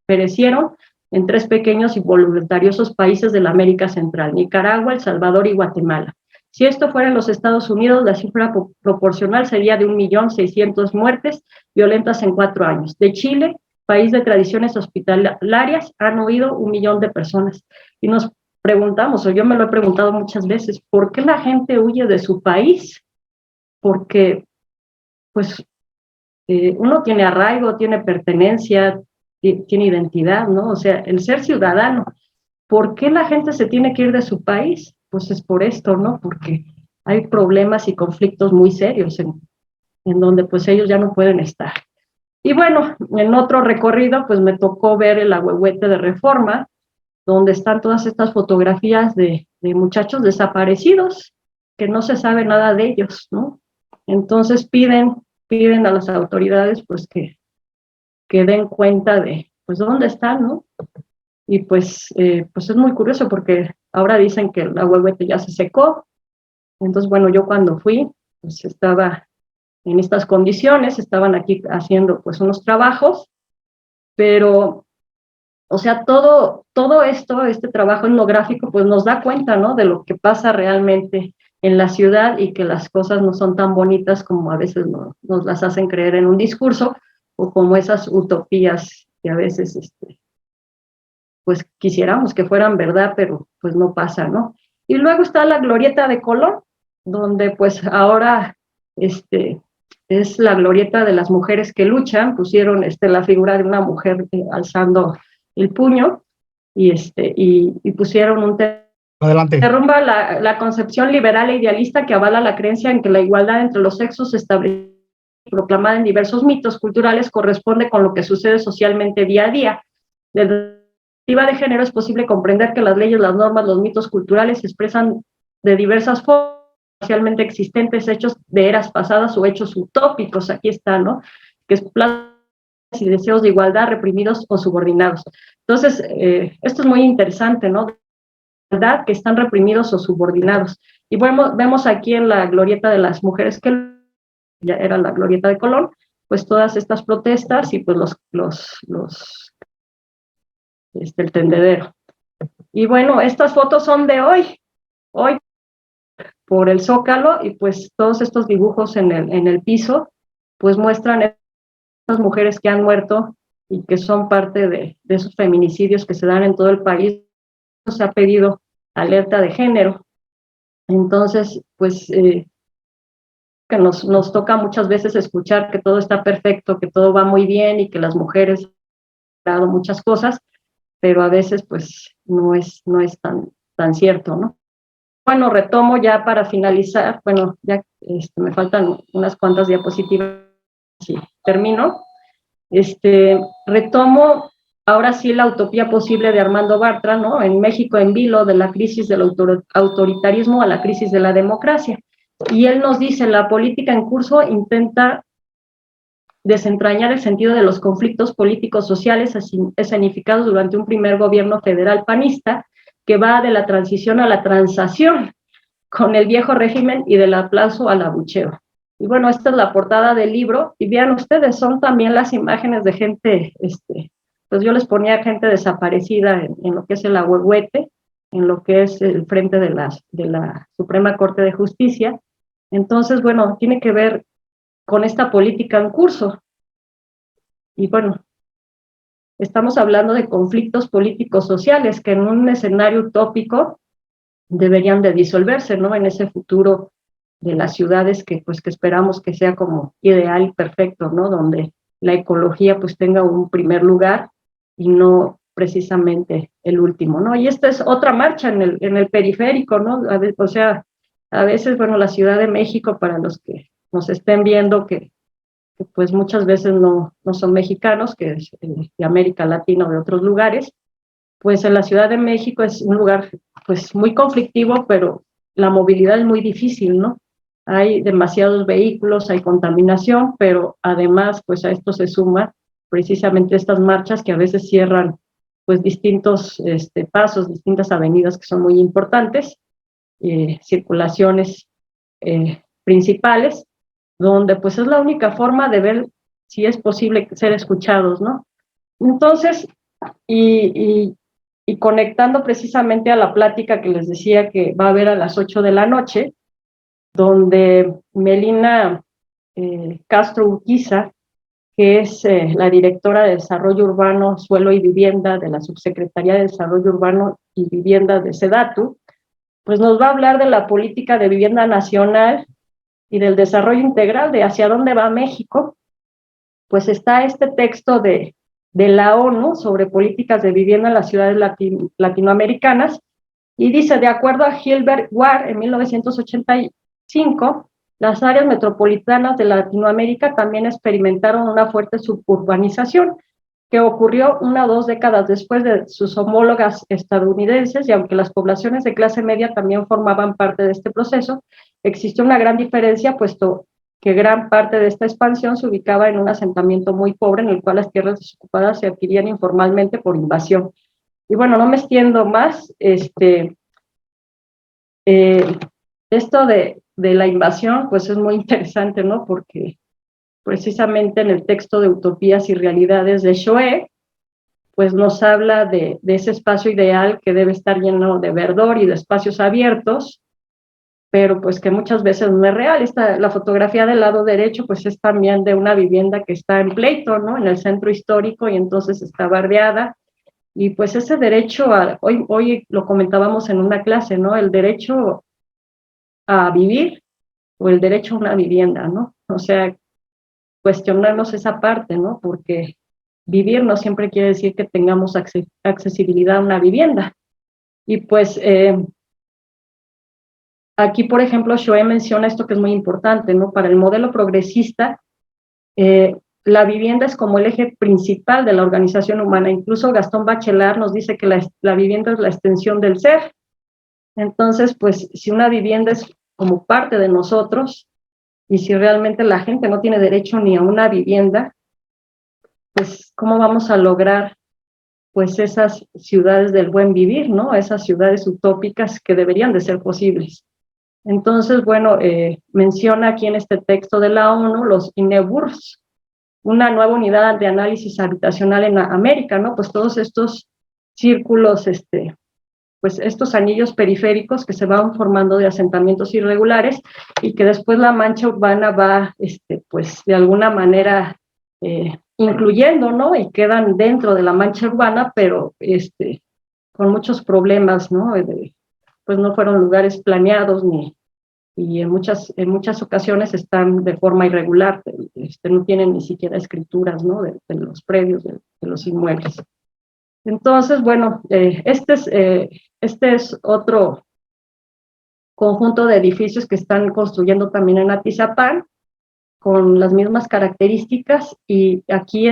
Speaker 2: perecieron en 3 pequeños y voluntariosos países de la América Central, Nicaragua, El Salvador y Guatemala. Si esto fuera en los Estados Unidos, la cifra proporcional sería de 1,600,000 muertes violentas en 4 años. De Chile, país de tradiciones hospitalarias, han huido 1,000,000 de personas. Y nos preguntamos, o yo me lo he preguntado muchas veces, ¿por qué la gente huye de su país? Porque, pues, uno tiene arraigo, tiene pertenencia, tiene identidad, ¿no? O sea, el ser ciudadano. ¿Por qué la gente se tiene que ir de su país? Pues es por esto, ¿no? Porque hay problemas y conflictos muy serios en donde pues ellos ya no pueden estar. Y bueno, en otro recorrido pues me tocó ver el Ahuehuete de Reforma, donde están todas estas fotografías de muchachos desaparecidos, que no se sabe nada de ellos, ¿no? Entonces piden a las autoridades pues que den cuenta de pues dónde están, ¿no? Y pues es muy curioso porque ahora dicen que el Ahuehuete ya se secó. Entonces, bueno, yo cuando fui, pues estaba en estas condiciones, estaban aquí haciendo pues unos trabajos, pero, o sea, todo esto, este trabajo etnográfico, pues nos da cuenta, ¿no? De lo que pasa realmente en la ciudad y que las cosas no son tan bonitas como a veces nos las hacen creer en un discurso o como esas utopías que a veces, pues quisiéramos que fueran verdad, pero pues no pasa, ¿no? Y luego está la Glorieta de Colón, donde pues ahora es la glorieta de las mujeres que luchan, pusieron la figura de una mujer alzando el puño y pusieron un
Speaker 1: Adelante.
Speaker 2: derrumba la concepción liberal e idealista que avala la creencia en que la igualdad entre los sexos establecida y proclamada en diversos mitos culturales corresponde con lo que sucede socialmente día a día. Desde la perspectiva de género es posible comprender que las leyes, las normas, los mitos culturales se expresan de diversas formas socialmente existentes, hechos de eras pasadas o hechos utópicos, aquí está, ¿no? Que es y deseos de igualdad reprimidos o subordinados. Entonces, esto es muy interesante, ¿no? Igualdad que están reprimidos o subordinados. Y bueno, vemos aquí en la glorieta de las mujeres que ya era la glorieta de Colón, pues todas estas protestas y pues el tendedero. Y bueno, estas fotos son de hoy por el Zócalo, y pues todos estos dibujos en el piso, pues muestran estas mujeres que han muerto y que son parte de esos feminicidios que se dan en todo el país. Se ha pedido alerta de género. Entonces, pues, que nos toca muchas veces escuchar que todo está perfecto, que todo va muy bien y que las mujeres han dado muchas cosas, pero a veces, pues, no es tan cierto, ¿no? Bueno, retomo ya para finalizar, bueno, ya me faltan unas cuantas diapositivas y termino. Retomo ahora sí la utopía posible de Armando Bartra, ¿no? En México en vilo, de la crisis del autoritarismo a la crisis de la democracia. Y él nos dice, la política en curso intenta desentrañar el sentido de los conflictos políticos sociales escenificados durante un primer gobierno federal panista que va de la transición a la transación con el viejo régimen y del aplauso al abucheo. Y bueno, esta es la portada del libro, y vean ustedes, son también las imágenes de gente, pues yo les ponía gente desaparecida en lo que es el Ahuehuete, en lo que es el frente de la Suprema Corte de Justicia. Entonces, bueno, tiene que ver con esta política en curso. Y bueno, estamos hablando de conflictos políticos sociales que en un escenario utópico deberían de disolverse, ¿no? En ese futuro de las ciudades que esperamos que sea como ideal y perfecto, ¿no? Donde la ecología pues tenga un primer lugar y no precisamente el último, ¿no? Y esta es otra marcha en el periférico, ¿no? O sea, a veces, bueno, la Ciudad de México, para los que nos estén viendo, que pues muchas veces no son mexicanos, que es de América Latina o de otros lugares, pues en la Ciudad de México es un lugar pues muy conflictivo, pero la movilidad es muy difícil, ¿no? Hay demasiados vehículos, hay contaminación, pero además pues a esto se suman precisamente estas marchas que a veces cierran pues distintos pasos, distintas avenidas que son muy importantes, circulaciones principales, donde pues es la única forma de ver si es posible ser escuchados, ¿no? Entonces, y conectando precisamente a la plática que les decía que va a haber a las 8 de la noche, donde Melina Castro Urquiza, que es la directora de Desarrollo Urbano, Suelo y Vivienda de la Subsecretaría de Desarrollo Urbano y Vivienda de SEDATU, pues nos va a hablar de la política de vivienda nacional y del desarrollo integral, de hacia dónde va México. Pues está este texto de la ONU sobre políticas de vivienda en las ciudades latinoamericanas, y dice, de acuerdo a Gilbert Ward, en 1985, las áreas metropolitanas de Latinoamérica también experimentaron una fuerte suburbanización, que ocurrió 1 o 2 décadas después de sus homólogas estadounidenses, y aunque las poblaciones de clase media también formaban parte de este proceso, existió una gran diferencia, puesto que gran parte de esta expansión se ubicaba en un asentamiento muy pobre, en el cual las tierras desocupadas se adquirían informalmente por invasión. Y bueno, no me extiendo más, esto de la invasión, pues es muy interesante, ¿no? Porque precisamente en el texto de Utopías y Realidades de Schoe, pues nos habla de ese espacio ideal que debe estar lleno de verdor y de espacios abiertos, pero pues que muchas veces no es real. La fotografía del lado derecho pues es también de una vivienda que está en pleito, ¿no? En el centro histórico, y entonces está bardeada, y pues ese derecho hoy lo comentábamos en una clase, ¿no? El derecho a vivir o el derecho a una vivienda, ¿no? O sea, cuestionarnos esa parte, ¿no? Porque vivir no siempre quiere decir que tengamos accesibilidad a una vivienda. Y pues aquí, por ejemplo, Schoe menciona esto que es muy importante, ¿no? Para el modelo progresista, la vivienda es como el eje principal de la organización humana. Incluso Gastón Bachelard nos dice que la vivienda es la extensión del ser. Entonces, pues, si una vivienda es como parte de nosotros, y si realmente la gente no tiene derecho ni a una vivienda, pues, ¿cómo vamos a lograr pues esas ciudades del buen vivir, ¿no? Esas ciudades utópicas que deberían de ser posibles? Entonces, bueno, menciona aquí en este texto de la ONU los INEBURS, una nueva unidad de análisis habitacional en América, ¿no? Pues todos estos círculos, pues estos anillos periféricos que se van formando de asentamientos irregulares, y que después la mancha urbana va, pues de alguna manera incluyendo, ¿no? Y quedan dentro de la mancha urbana, pero con muchos problemas, ¿no? Pues no fueron lugares planeados y en muchas ocasiones están de forma irregular, no tienen ni siquiera escrituras, ¿no? De los predios, de los inmuebles. Entonces, bueno, este es otro conjunto de edificios que están construyendo también en Atizapán, con las mismas características, y aquí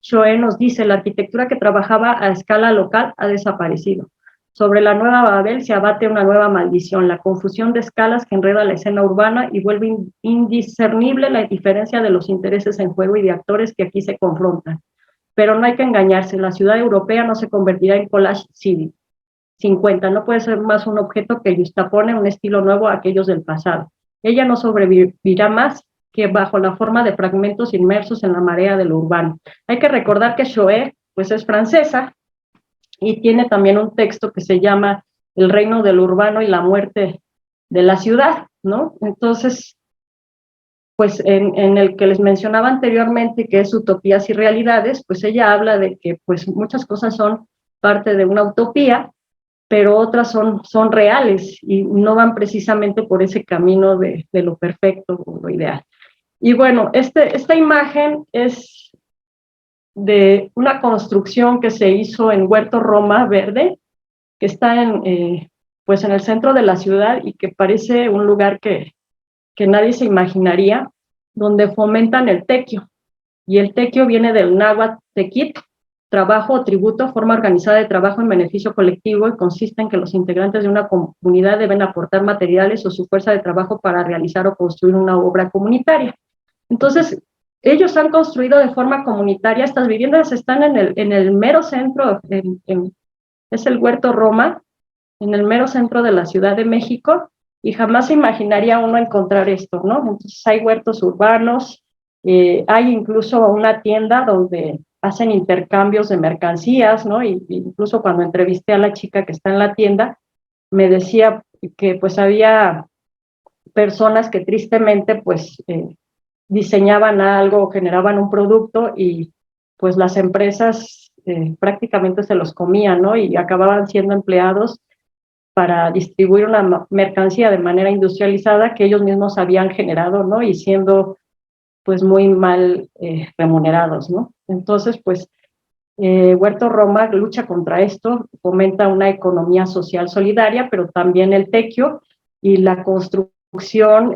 Speaker 2: Schoe nos dice, la arquitectura que trabajaba a escala local ha desaparecido. Sobre la nueva Babel se abate una nueva maldición, la confusión de escalas que enreda la escena urbana y vuelve indiscernible la diferencia de los intereses en juego y de actores que aquí se confrontan. Pero no hay que engañarse, la ciudad europea no se convertirá en collage city. 50, no puede ser más un objeto que justapone un estilo nuevo a aquellos del pasado. Ella no sobrevivirá más que bajo la forma de fragmentos inmersos en la marea de lo urbano. Hay que recordar que Choé, pues es francesa, y tiene también un texto que se llama El reino del urbano y la muerte de la ciudad, ¿no? Entonces, pues en el que les mencionaba anteriormente, que es Utopías y Realidades, pues ella habla de que pues muchas cosas son parte de una utopía, pero otras son reales y no van precisamente por ese camino de lo perfecto o lo ideal. Y bueno, esta imagen es de una construcción que se hizo en Huerto Roma Verde, que está pues en el centro de la ciudad y que parece un lugar que nadie se imaginaría, donde fomentan el tequio. Y el tequio viene del náhuatl tequit, trabajo o tributo, forma organizada de trabajo en beneficio colectivo, y consiste en que los integrantes de una comunidad deben aportar materiales o su fuerza de trabajo para realizar o construir una obra comunitaria. Entonces, ellos han construido de forma comunitaria, estas viviendas están en el mero centro, es el Huerto Roma, en el mero centro de la Ciudad de México, y jamás se imaginaría uno encontrar esto, ¿no? Entonces hay huertos urbanos, hay incluso una tienda donde hacen intercambios de mercancías, ¿no? Y incluso cuando entrevisté a la chica que está en la tienda, me decía que pues había personas que tristemente pues diseñaban algo, generaban un producto y pues las empresas prácticamente se los comían, ¿no? Y acababan siendo empleados para distribuir una mercancía de manera industrializada que ellos mismos habían generado, ¿no? Y siendo pues muy mal remunerados, ¿no? Entonces, pues Huerto Roma lucha contra esto, fomenta una economía social solidaria, pero también el tequio y la construcción,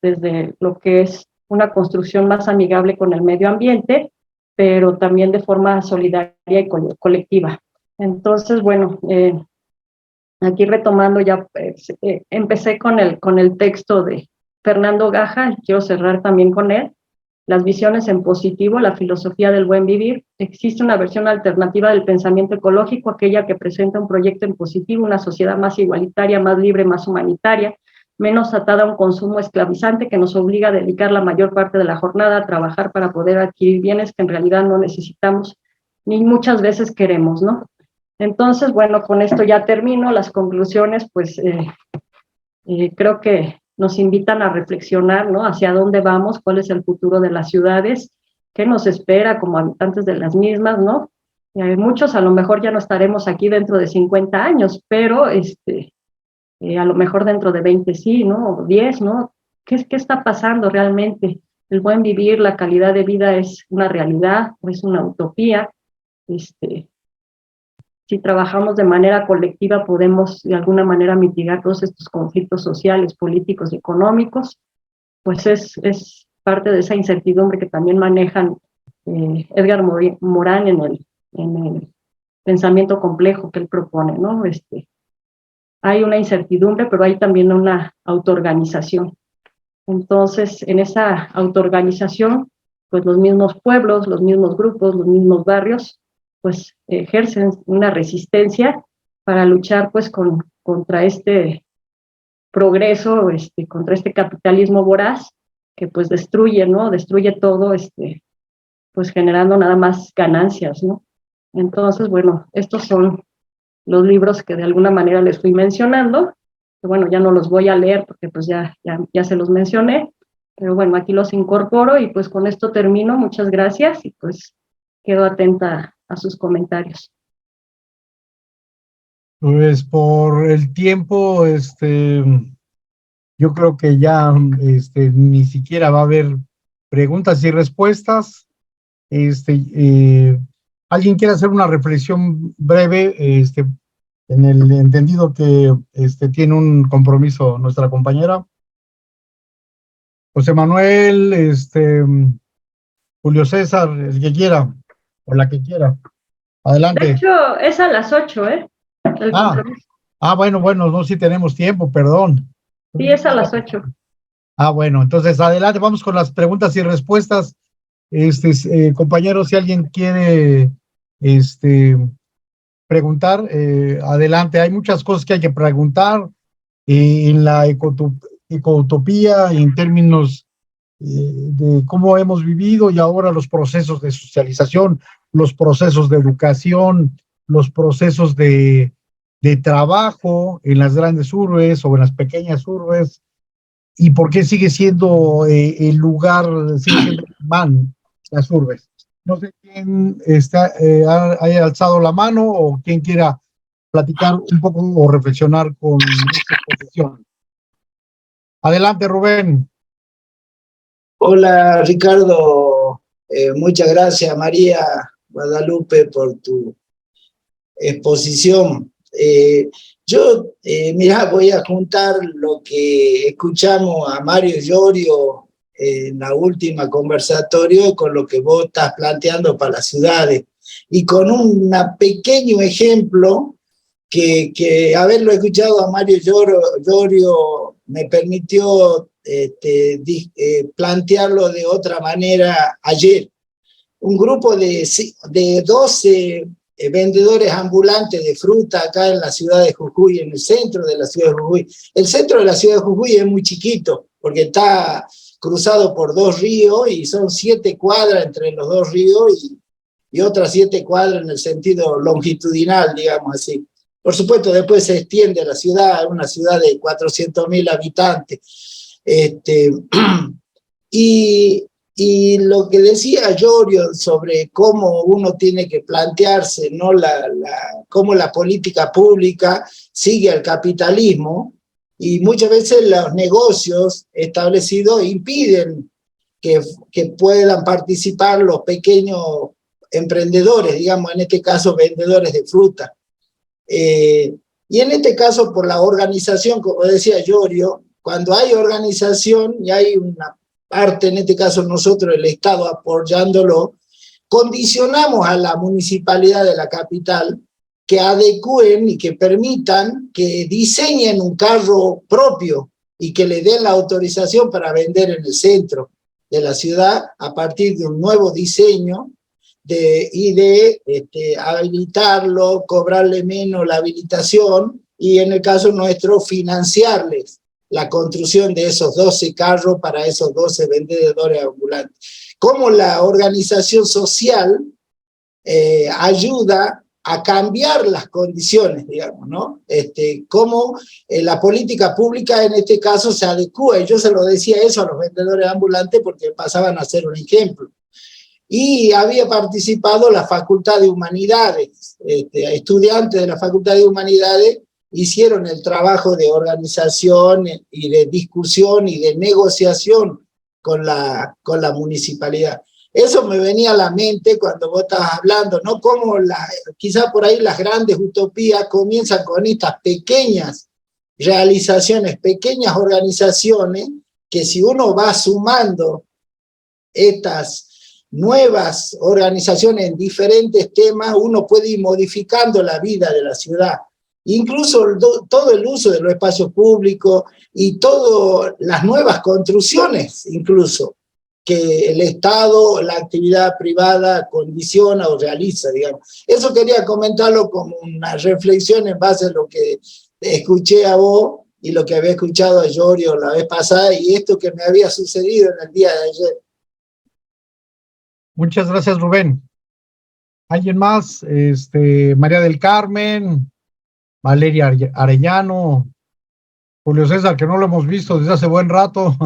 Speaker 2: desde lo que es una construcción más amigable con el medio ambiente, pero también de forma solidaria y colectiva. Entonces, bueno, aquí retomando ya, empecé con el texto de Fernando Gaja, y quiero cerrar también con él, Las visiones en positivo, la filosofía del buen vivir. Existe una versión alternativa del pensamiento ecológico, aquella que presenta un proyecto en positivo, una sociedad más igualitaria, más libre, más humanitaria, menos atada a un consumo esclavizante que nos obliga a dedicar la mayor parte de la jornada a trabajar para poder adquirir bienes que en realidad no necesitamos ni muchas veces queremos, ¿no? Entonces, bueno, con esto ya termino. Las conclusiones, pues creo que nos invitan a reflexionar, ¿no? Hacia dónde vamos, cuál es el futuro de las ciudades, qué nos espera como habitantes de las mismas, ¿no? Muchos a lo mejor ya no estaremos aquí dentro de 50 años, pero a lo mejor dentro de 20 sí, ¿no? O 10, ¿no? ¿Qué está pasando realmente? El buen vivir, la calidad de vida es una realidad o es una utopía. Si trabajamos de manera colectiva, podemos de alguna manera mitigar todos estos conflictos sociales, políticos y económicos, pues es parte de esa incertidumbre que también manejan Edgar Morán en el pensamiento complejo que él propone, ¿no? Hay una incertidumbre, pero hay también una autoorganización. Entonces, en esa autoorganización, pues los mismos pueblos, los mismos grupos, los mismos barrios, pues ejercen una resistencia para luchar pues contra este progreso, contra este capitalismo voraz que pues destruye, ¿no? Destruye todo, pues generando nada más ganancias, ¿no? Entonces, bueno, estos son los libros que de alguna manera les fui mencionando, que bueno, ya no los voy a leer porque pues ya se los mencioné, pero bueno, aquí los incorporo y pues con esto termino. Muchas gracias y pues quedo atenta a sus comentarios.
Speaker 1: Pues por el tiempo, yo creo que ya ni siquiera va a haber preguntas y respuestas. ¿Alguien quiere hacer una reflexión breve, en el entendido que tiene un compromiso nuestra compañera? José Manuel, Julio César, el que quiera, o la que quiera. Adelante.
Speaker 2: De hecho, es a las 8, ¿eh? el compromiso.
Speaker 1: Bueno, no, sí tenemos tiempo, perdón.
Speaker 2: Sí, es a las 8.
Speaker 1: Bueno, entonces adelante, vamos con las preguntas y respuestas. Compañeros, si alguien quiere preguntar, adelante. Hay muchas cosas que hay que preguntar en la ecotopía, en términos de cómo hemos vivido y ahora los procesos de socialización, los procesos de educación, los procesos de trabajo en las grandes urbes o en las pequeñas urbes, y por qué sigue siendo el lugar, sigue siendo man las urbes. No sé quién haya alzado la mano o quien quiera platicar un poco o reflexionar con esta exposición. Adelante, Rubén.
Speaker 3: Hola, Ricardo. Muchas gracias, María Guadalupe, por tu exposición. Mirá, voy a juntar lo que escuchamos a Mario Llorio en la última conversatorio con lo que vos estás planteando para las ciudades y con un pequeño ejemplo que haberlo escuchado a Mario Llorio me permitió plantearlo de otra manera ayer. Un grupo de 12 vendedores ambulantes de fruta acá en la ciudad de Jujuy, en el centro de la ciudad de Jujuy. El centro de la ciudad de Jujuy es muy chiquito, porque está cruzado por 2 ríos y son 7 cuadras entre los 2 ríos y otras 7 cuadras en el sentido longitudinal, digamos así. Por supuesto, después se extiende a la ciudad, una ciudad de 400.000 habitantes. Y lo que decía Llorio sobre cómo uno tiene que plantearse, ¿no? Cómo la política pública sigue al capitalismo, y muchas veces los negocios establecidos impiden que puedan participar los pequeños emprendedores, digamos, en este caso vendedores de fruta. Y en este caso por la organización, como decía Llorio, cuando hay organización y hay una parte, en este caso nosotros, el Estado apoyándolo, condicionamos a la municipalidad de la capital que adecúen y que permitan que diseñen un carro propio y que le den la autorización para vender en el centro de la ciudad a partir de un nuevo diseño habilitarlo, cobrarle menos la habilitación y en el caso nuestro financiarles la construcción de esos 12 carros para esos 12 vendedores ambulantes. Cómo la organización social ayuda a cambiar las condiciones, digamos, ¿no? Cómo la política pública en este caso se adecúa, y yo se lo decía eso a los vendedores ambulantes porque pasaban a ser un ejemplo. Y había participado la Facultad de Humanidades, estudiantes de la Facultad de Humanidades hicieron el trabajo de organización y de discusión y de negociación con la municipalidad. Eso me venía a la mente cuando vos estabas hablando, ¿no? Cómo quizá por ahí las grandes utopías comienzan con estas pequeñas realizaciones, pequeñas organizaciones, que si uno va sumando estas nuevas organizaciones en diferentes temas, uno puede ir modificando la vida de la ciudad. Incluso todo el uso de los espacios públicos y todas las nuevas construcciones, incluso, que el Estado, la actividad privada condiciona o realiza, digamos. Eso quería comentarlo como una reflexión en base a lo que escuché a vos y lo que había escuchado a Llorio la vez pasada y esto que me había sucedido en el día de ayer.
Speaker 1: Muchas gracias, Rubén. ¿Alguien más? María del Carmen, Valeria Arellano, Julio César, que no lo hemos visto desde hace buen rato,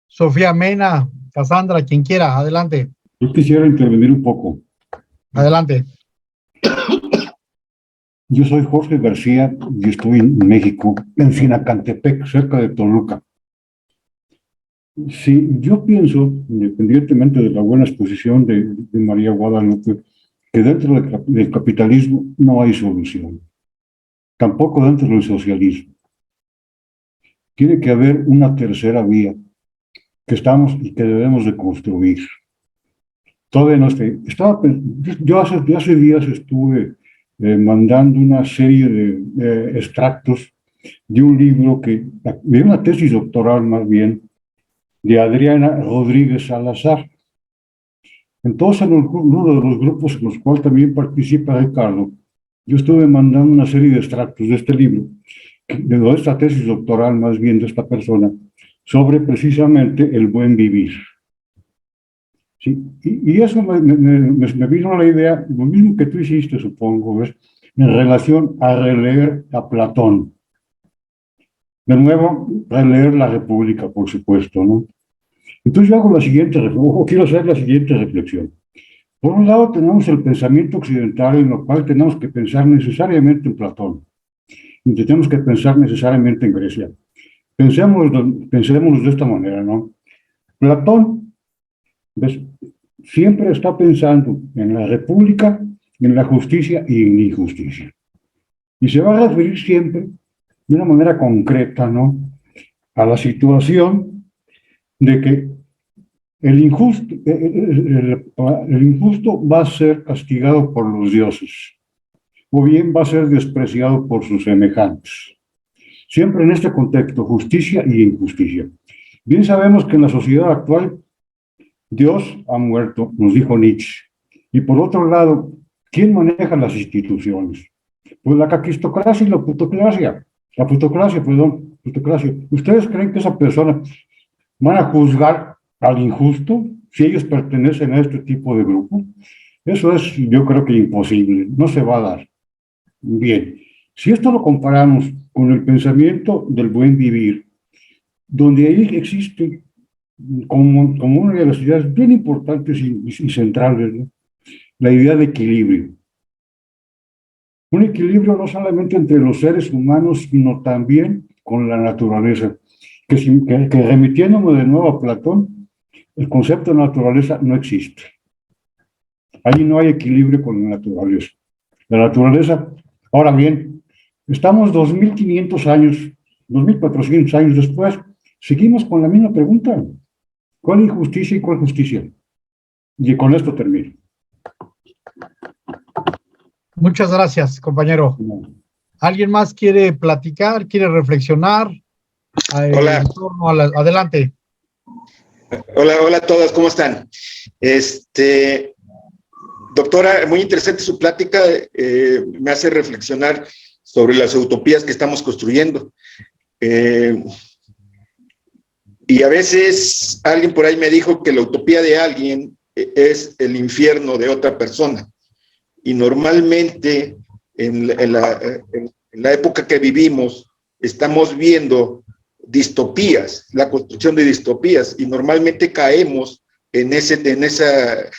Speaker 1: Sofía Mena, Cassandra, quien quiera, adelante.
Speaker 4: Yo quisiera intervenir un poco.
Speaker 1: Adelante.
Speaker 4: Yo soy Jorge García y estoy en México, en Sinacantepec, cerca de Toluca. Sí, yo pienso, independientemente de la buena exposición de María Guadalupe, que dentro del capitalismo no hay solución, tampoco dentro del socialismo. Tiene que haber una tercera vía que estamos y que debemos de construir. Todavía no estoy. Yo hace días estuve mandando una serie de extractos de un libro de una tesis doctoral más bien, de Adriana Rodríguez Salazar. Entonces, en uno de los grupos en los cuales también participa Ricardo, yo estuve mandando una serie de extractos de este libro, de esta tesis doctoral más bien de esta persona, sobre precisamente el buen vivir. ¿Sí? Y eso me vino a la idea, lo mismo que tú hiciste, supongo, ¿ves? En relación a releer a Platón. De nuevo, releer la República, por supuesto, ¿no? Entonces yo hago la siguiente reflexión, o quiero hacer la siguiente reflexión. Por un lado tenemos el pensamiento occidental, en lo cual tenemos que pensar necesariamente en Platón, y tenemos que pensar necesariamente en Grecia. Pensemos de esta manera, ¿no? Platón, ¿ves?, siempre está pensando en la República, en la justicia y en la injusticia. Y se va a referir siempre de una manera concreta, ¿no?, a la situación de que el injusto va a ser castigado por los dioses, o bien va a ser despreciado por sus semejantes. Siempre en este contexto, justicia y injusticia. Bien sabemos que en la sociedad actual, Dios ha muerto, nos dijo Nietzsche. Y por otro lado, ¿quién maneja las instituciones? Pues la caquistocracia y la plutocracia. La plutocracia. ¿Ustedes creen que esa persona van a juzgar al injusto si ellos pertenecen a este tipo de grupo? Eso es, yo creo que imposible, no se va a dar. Bien, si esto lo comparamos con el pensamiento del buen vivir, donde ahí existe como una de las ideas bien importantes y centrales, ¿no?, la idea de equilibrio. Un equilibrio no solamente entre los seres humanos, sino también con la naturaleza. Que remitiéndome de nuevo a Platón, el concepto de naturaleza no existe. Ahí no hay equilibrio con la naturaleza. La naturaleza, ahora bien, estamos 2.500 años, 2.400 años después, seguimos con la misma pregunta. ¿Cuál injusticia y cuál justicia? Y con esto termino.
Speaker 1: Muchas gracias, compañero. ¿Alguien más quiere platicar, quiere reflexionar?
Speaker 5: Hola.
Speaker 1: Adelante.
Speaker 5: Hola a todos, ¿cómo están? Doctora, muy interesante su plática, me hace reflexionar sobre las utopías que estamos construyendo. Y a veces alguien por ahí me dijo que la utopía de alguien es el infierno de otra persona. Y normalmente en la época que vivimos estamos viendo distopías, la construcción de distopías, y normalmente caemos en esa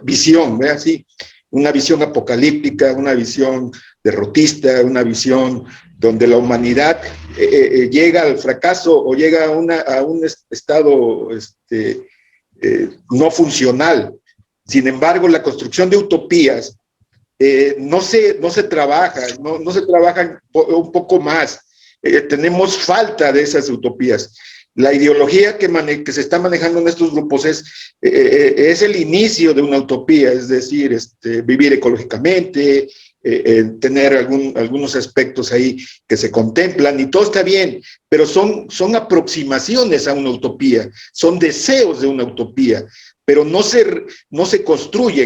Speaker 5: visión, ¿verdad? Sí, una visión apocalíptica, una visión derrotista, una visión donde la humanidad llega al fracaso o llega a un estado no funcional. Sin embargo, la construcción de utopías no se trabaja un poco más. Tenemos falta de esas utopías. La ideología que se está manejando en estos grupos es el inicio de una utopía, es decir, vivir ecológicamente, tener algunos aspectos ahí que se contemplan, y todo está bien, pero son aproximaciones a una utopía, son deseos de una utopía, pero no se construye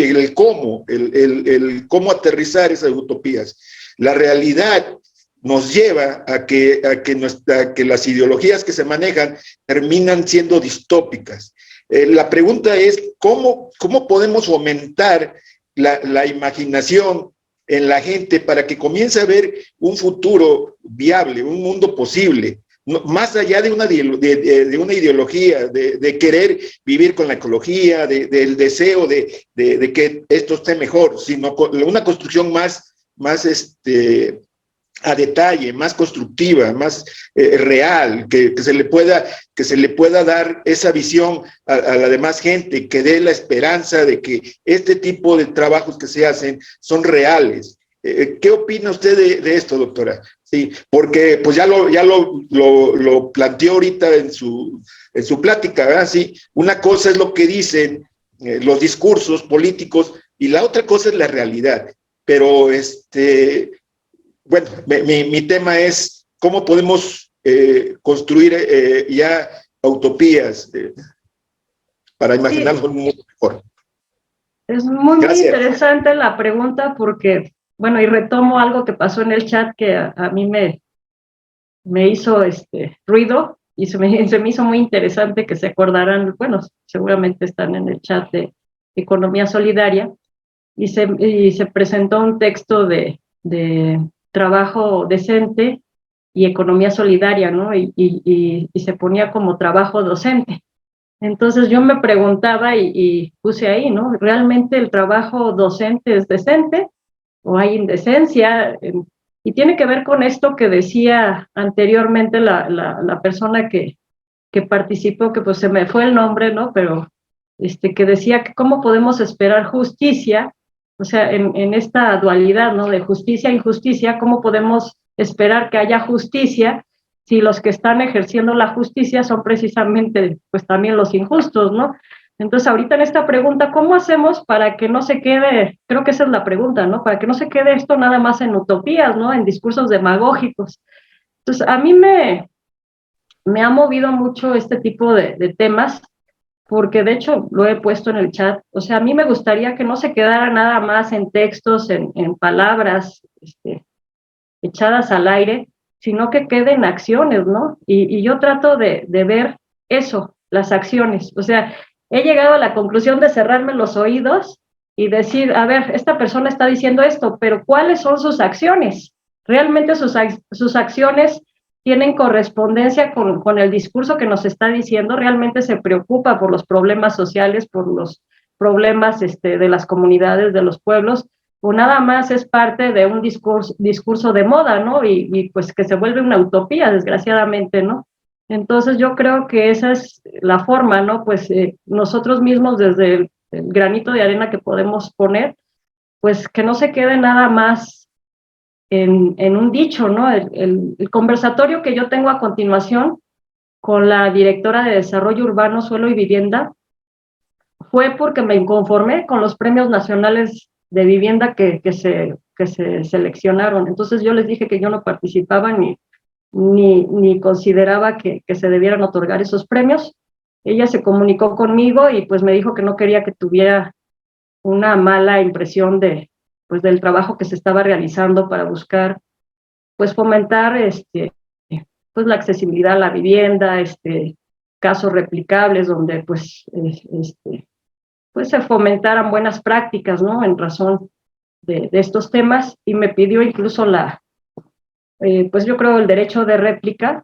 Speaker 5: el cómo, el cómo aterrizar esas utopías. La realidad nos lleva a que las ideologías que se manejan terminan siendo distópicas. La pregunta es, ¿cómo podemos fomentar la imaginación en la gente para que comience a ver un futuro viable, un mundo posible, más allá de una ideología, de querer vivir con la ecología, del deseo de que esto esté mejor, sino una construcción más a detalle, más constructiva, más real, que se le pueda dar esa visión a la demás gente, que dé la esperanza de que este tipo de trabajos que se hacen son reales. ¿Qué opina usted de esto, doctora? Sí, porque pues ya lo planteó ahorita en su plática, ¿verdad? Sí, una cosa es lo que dicen los discursos políticos y la otra cosa es la realidad. Pero, bueno, mi tema es cómo podemos construir ya utopías para imaginarnos un mundo mejor.
Speaker 2: Es muy interesante la pregunta porque, bueno, y retomo algo que pasó en el chat que a mí me hizo ruido y se me hizo muy interesante que se acordaran, bueno, seguramente están en el chat de Economía Solidaria, y se presentó un texto de trabajo decente y economía solidaria, ¿no? Y se ponía como trabajo docente. Entonces yo me preguntaba y puse ahí, ¿no? ¿Realmente el trabajo docente es decente o hay indecencia? Y tiene que ver con esto que decía anteriormente la persona que participó, que pues se me fue el nombre, ¿no? Pero que decía que cómo podemos esperar justicia, o sea, en esta dualidad, ¿no? De justicia e injusticia, ¿cómo podemos esperar que haya justicia si los que están ejerciendo la justicia son precisamente, pues también los injustos, ¿no? Entonces, ahorita en esta pregunta, ¿cómo hacemos para que no se quede, creo que esa es la pregunta, ¿no? Para que no se quede esto nada más en utopías, ¿no? En discursos demagógicos. Entonces, a mí me ha movido mucho este tipo de temas, porque de hecho lo he puesto en el chat. O sea, a mí me gustaría que no se quedara nada más en textos, en palabras echadas al aire, sino que queden acciones, ¿no? Y yo trato de ver eso, las acciones. O sea, he llegado a la conclusión de cerrarme los oídos y decir, a ver, esta persona está diciendo esto, pero ¿cuáles son sus acciones? ¿Realmente sus acciones tienen correspondencia con el discurso que nos está diciendo? ¿Realmente se preocupa por los problemas sociales, por los problemas de las comunidades, de los pueblos? O nada más es parte de un discurso de moda, ¿no? Y pues que se vuelve una utopía, desgraciadamente, ¿no? Entonces yo creo que esa es la forma, ¿no? Pues nosotros mismos desde el granito de arena que podemos poner, pues que no se quede nada más en un dicho, ¿no? El conversatorio que yo tengo a continuación con la directora de Desarrollo Urbano, Suelo y Vivienda fue porque me inconformé con los premios nacionales de vivienda que se seleccionaron. Entonces yo les dije que yo no participaba ni consideraba que se debieran otorgar esos premios. Ella se comunicó conmigo y pues me dijo que no quería que tuviera una mala impresión pues del trabajo que se estaba realizando para buscar pues fomentar pues la accesibilidad a la vivienda, casos replicables donde pues se fomentaran buenas prácticas, ¿no? En razón de estos temas, y me pidió incluso pues yo creo el derecho de réplica,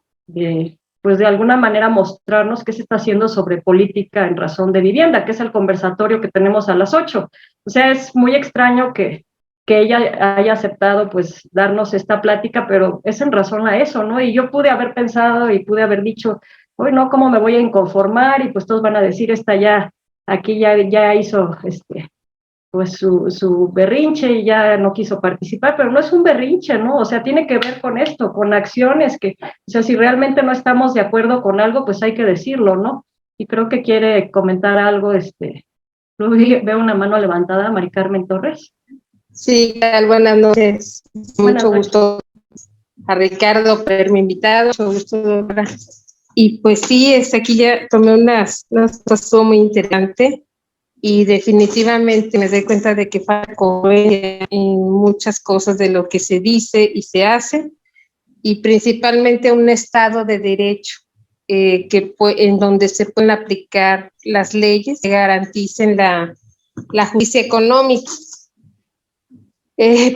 Speaker 2: pues de alguna manera mostrarnos qué se está haciendo sobre política en razón de vivienda, que es el conversatorio que tenemos a las 8. O sea, es muy extraño que ella haya aceptado pues darnos esta plática, pero es en razón a eso, ¿no? Y yo pude haber pensado y pude haber dicho, hoy no, ¿cómo me voy a inconformar? Y pues todos van a decir, aquí ya hizo pues su berrinche y ya no quiso participar, pero no es un berrinche, ¿no? O sea, tiene que ver con esto, con acciones o sea, si realmente no estamos de acuerdo con algo, pues hay que decirlo, ¿no? Y creo que quiere comentar algo, veo una mano levantada, Mari Carmen Torres.
Speaker 6: Sí, buenas noches. Mucho gusto a Ricardo por haberme invitado, mucho gusto. Y pues sí, aquí ya tomé unas cosas muy interesantes y definitivamente me doy cuenta de que falta coherencia en muchas cosas de lo que se dice y se hace, y principalmente un Estado de Derecho en donde se pueden aplicar las leyes que garanticen la justicia económica.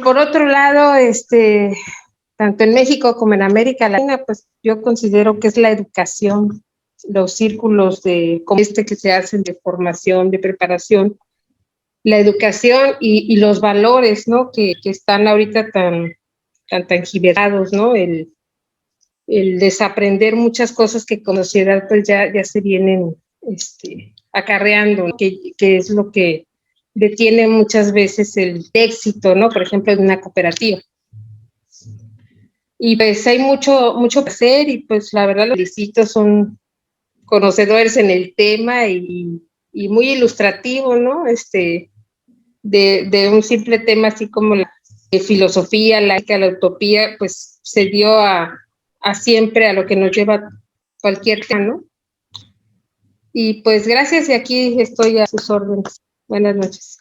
Speaker 6: Por otro lado, tanto en México como en América Latina, pues yo considero que es la educación, los círculos como que se hacen de formación, de preparación, la educación y los valores, ¿no? Que están ahorita tan tangibilizados, ¿no? El desaprender muchas cosas que como sociedad pues ya se vienen acarreando, que es lo que detiene muchas veces el éxito, ¿no? Por ejemplo, de una cooperativa. Y pues hay mucho que hacer, y pues la verdad los felicito, son conocedores en el tema y muy ilustrativo, ¿no? de un simple tema así como la filosofía, la utopía, pues se dio a siempre a lo que nos lleva cualquier tema, ¿no? Y pues gracias, y aquí estoy a sus órdenes. Buenas noches.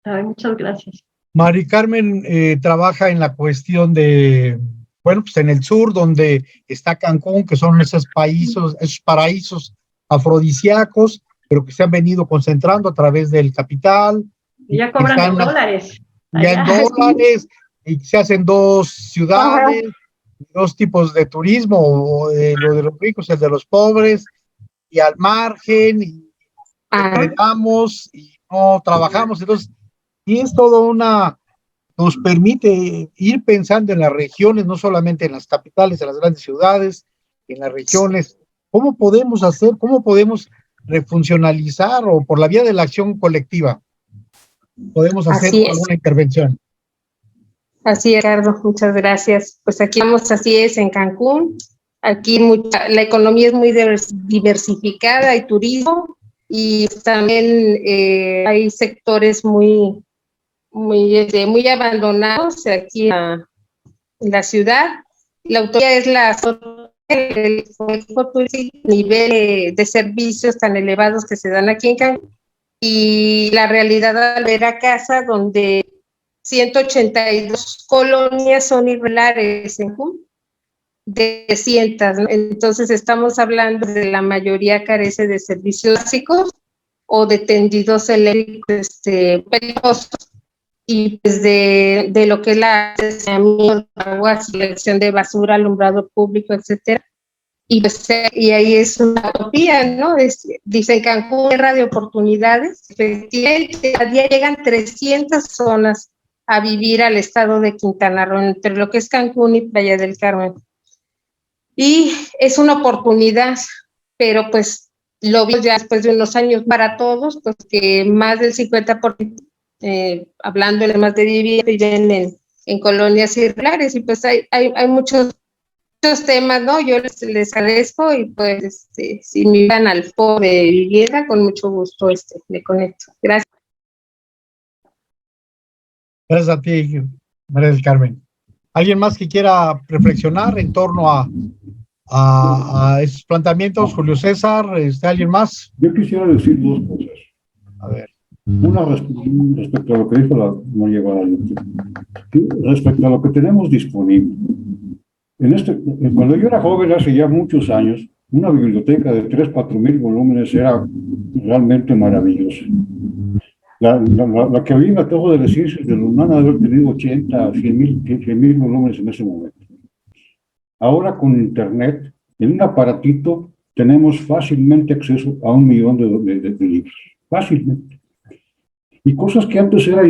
Speaker 2: Ay, muchas gracias.
Speaker 1: Mari Carmen trabaja en la cuestión de, bueno, pues en el sur, donde está Cancún, que son esos paraísos afrodisíacos, pero que se han venido concentrando a través del capital.
Speaker 2: Y ya cobran en dólares.
Speaker 1: Ya en dólares, y se hacen dos ciudades, dos tipos de turismo, lo de los ricos, el de los pobres, y al margen, y heredamos y no trabajamos. Entonces, y es todo nos permite ir pensando en las regiones, no solamente en las capitales, en las grandes ciudades, en las regiones. ¿Cómo podemos hacer, cómo podemos refuncionalizar o por la vía de la acción colectiva? Podemos hacer alguna intervención.
Speaker 6: Así es, Ricardo, muchas gracias. Pues aquí vamos, así es, en Cancún. Aquí la economía es muy diversificada, hay turismo y también hay sectores muy abandonados aquí en la ciudad. La autoridad es el nivel de servicios tan elevados que se dan aquí en Cancún, y la realidad al ver a casa donde 182 colonias son irregulares en Cancún, de 300, ¿no? Entonces estamos hablando de la mayoría carece de servicios básicos o de tendidos eléctricos peligrosos, y pues de lo que es la agua, selección de basura, alumbrado público, etcétera. Y ahí es una utopía, ¿no? Dicen Cancún, tierra de oportunidades. Efectivamente, a día llegan 300 zonas a vivir al estado de Quintana Roo, entre lo que es Cancún y Playa del Carmen. Y es una oportunidad, pero pues lo vimos ya después de unos años para todos, pues que más del 50%, hablando de más de vivienda, viven en colonias irregulares, y pues hay muchos temas, ¿no? Yo les agradezco, y pues si me van al foro de vivienda, con mucho gusto me conecto. Gracias.
Speaker 1: Gracias a ti, María del Carmen. ¿Alguien más que quiera reflexionar en torno a esos planteamientos? Julio César, ¿alguien más?
Speaker 4: Yo quisiera decir dos cosas.
Speaker 1: A ver.
Speaker 4: Una respecto a lo que dijo la María Guadalupe, respecto a lo que tenemos disponible. Cuando yo era joven, hace ya muchos años, una biblioteca de 3,000 4,000 volúmenes era realmente maravillosa. La que había en la Torre de las Ciencias de la UNAM haber tenido 80, 100,000 volúmenes en ese momento. Ahora con Internet, en un aparatito, tenemos fácilmente acceso a 1 millón de libros. Fácilmente. Y cosas que antes era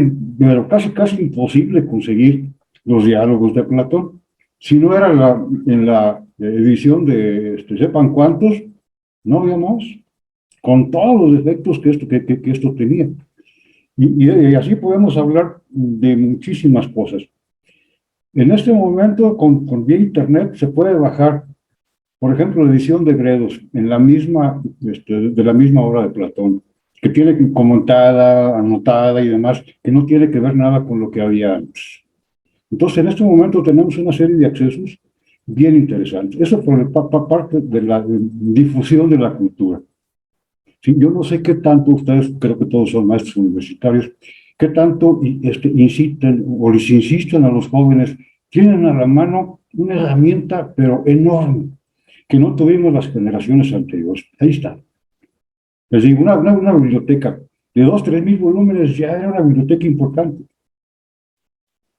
Speaker 4: casi imposible conseguir, los diálogos de Platón. Si no era en la edición de sepan cuántos, no había más, con todos los defectos que esto tenía. Y así podemos hablar de muchísimas cosas. En este momento, con vía Internet, se puede bajar, por ejemplo, la edición de Gredos, de la misma obra de Platón, que tiene comentada, anotada y demás, que no tiene que ver nada con lo que había antes. Entonces, en este momento tenemos una serie de accesos bien interesantes. Eso por parte de la difusión de la cultura. Sí, yo no sé qué tanto ustedes, creo que todos son maestros universitarios, qué tanto inciten o les insisten a los jóvenes, tienen a la mano una herramienta, pero enorme, que no tuvimos las generaciones anteriores. Ahí está. Les digo, una biblioteca de 2,000 3,000 volúmenes ya era una biblioteca importante.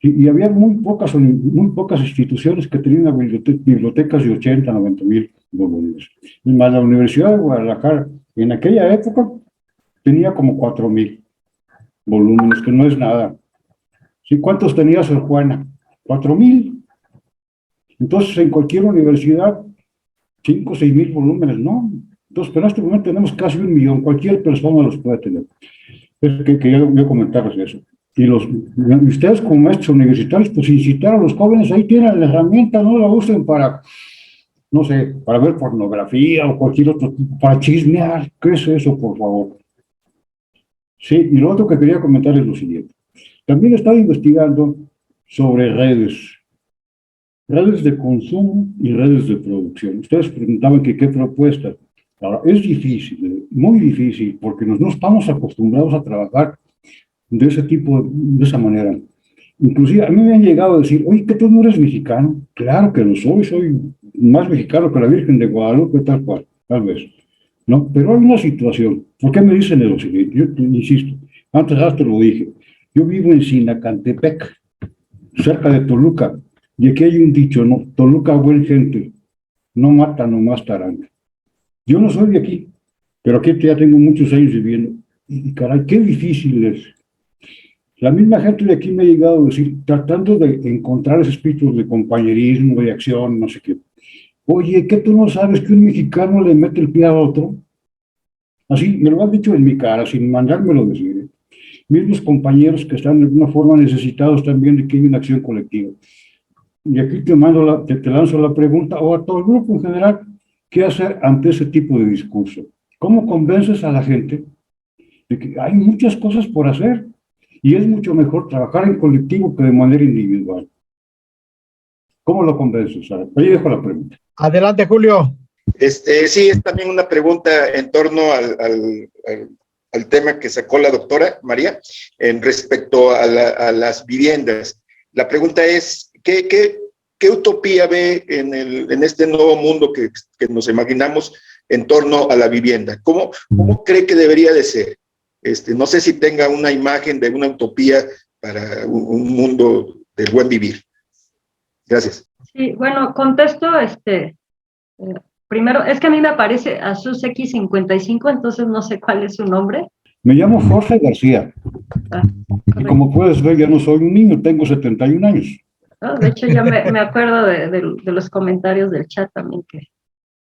Speaker 4: Y había muy pocas instituciones que tenían bibliotecas de 80, 90,000 volúmenes. Más la Universidad de Guadalajara, en aquella época, tenía como 4,000 volúmenes, que no es nada. ¿Sí? ¿Cuántos tenía Sor Juana? 4,000. Entonces, en cualquier universidad, 5 o 6,000 volúmenes, ¿no? Entonces, pero en este momento tenemos casi 1 millón, cualquier persona los puede tener. Es que quería comentarles eso. Y ustedes como maestros universitarios, pues incitar a los jóvenes, ahí tienen la herramienta, no la usen para, no sé, para ver pornografía o cualquier otro, para chismear. ¿Qué es eso, por favor? Sí, y lo otro que quería comentar es lo siguiente. También he estado investigando sobre redes de consumo y redes de producción. Ustedes preguntaban que qué propuestas. Ahora, es difícil, muy difícil, porque no estamos acostumbrados a trabajar de ese tipo, de esa manera. Inclusive a mí me han llegado a decir, oye, ¿que tú no eres mexicano? Claro que lo soy más mexicano que la Virgen de Guadalupe, tal cual, tal vez, ¿no? Pero hay una situación. ¿Por qué me dicen lo siguiente? Yo te insisto, antes hasta lo dije, yo vivo en Sinacantepec, cerca de Toluca, y aquí hay un dicho, ¿no? Toluca, buen gente, no mata, nomás taranga. Yo no soy de aquí, pero aquí ya tengo muchos años viviendo, y caray, qué difícil es. La misma gente de aquí me ha llegado a decir, tratando de encontrar esos espíritus de compañerismo, de acción, no sé qué. Oye, ¿qué tú no sabes que un mexicano le mete el pie a otro? Así, me lo han dicho en mi cara, sin mandármelo decir. Mismos compañeros que están de alguna forma necesitados también de que haya una acción colectiva. Y aquí te lanzo la pregunta, o a todo el grupo en general, ¿qué hacer ante ese tipo de discurso? ¿Cómo convences a la gente de que hay muchas cosas por hacer y es mucho mejor trabajar en colectivo que de manera individual? ¿Cómo lo convences, Sara? Ahí dejo la pregunta.
Speaker 1: Adelante, Julio.
Speaker 5: Sí, es también una pregunta en torno al tema que sacó la doctora María en respecto a las viviendas. La pregunta es, ¿qué utopía ve en este nuevo mundo que nos imaginamos en torno a la vivienda? ¿Cómo cree que debería de ser? No sé si tenga una imagen de una utopía para un mundo del buen vivir. Gracias.
Speaker 2: Sí, bueno, contesto, primero, es que a mí me aparece Asus X55, entonces no sé cuál es su nombre.
Speaker 4: Me llamo Jorge García. Y como puedes ver, ya no soy un niño, tengo 71 años.
Speaker 2: ¿No? De hecho, ya me acuerdo de los comentarios del chat también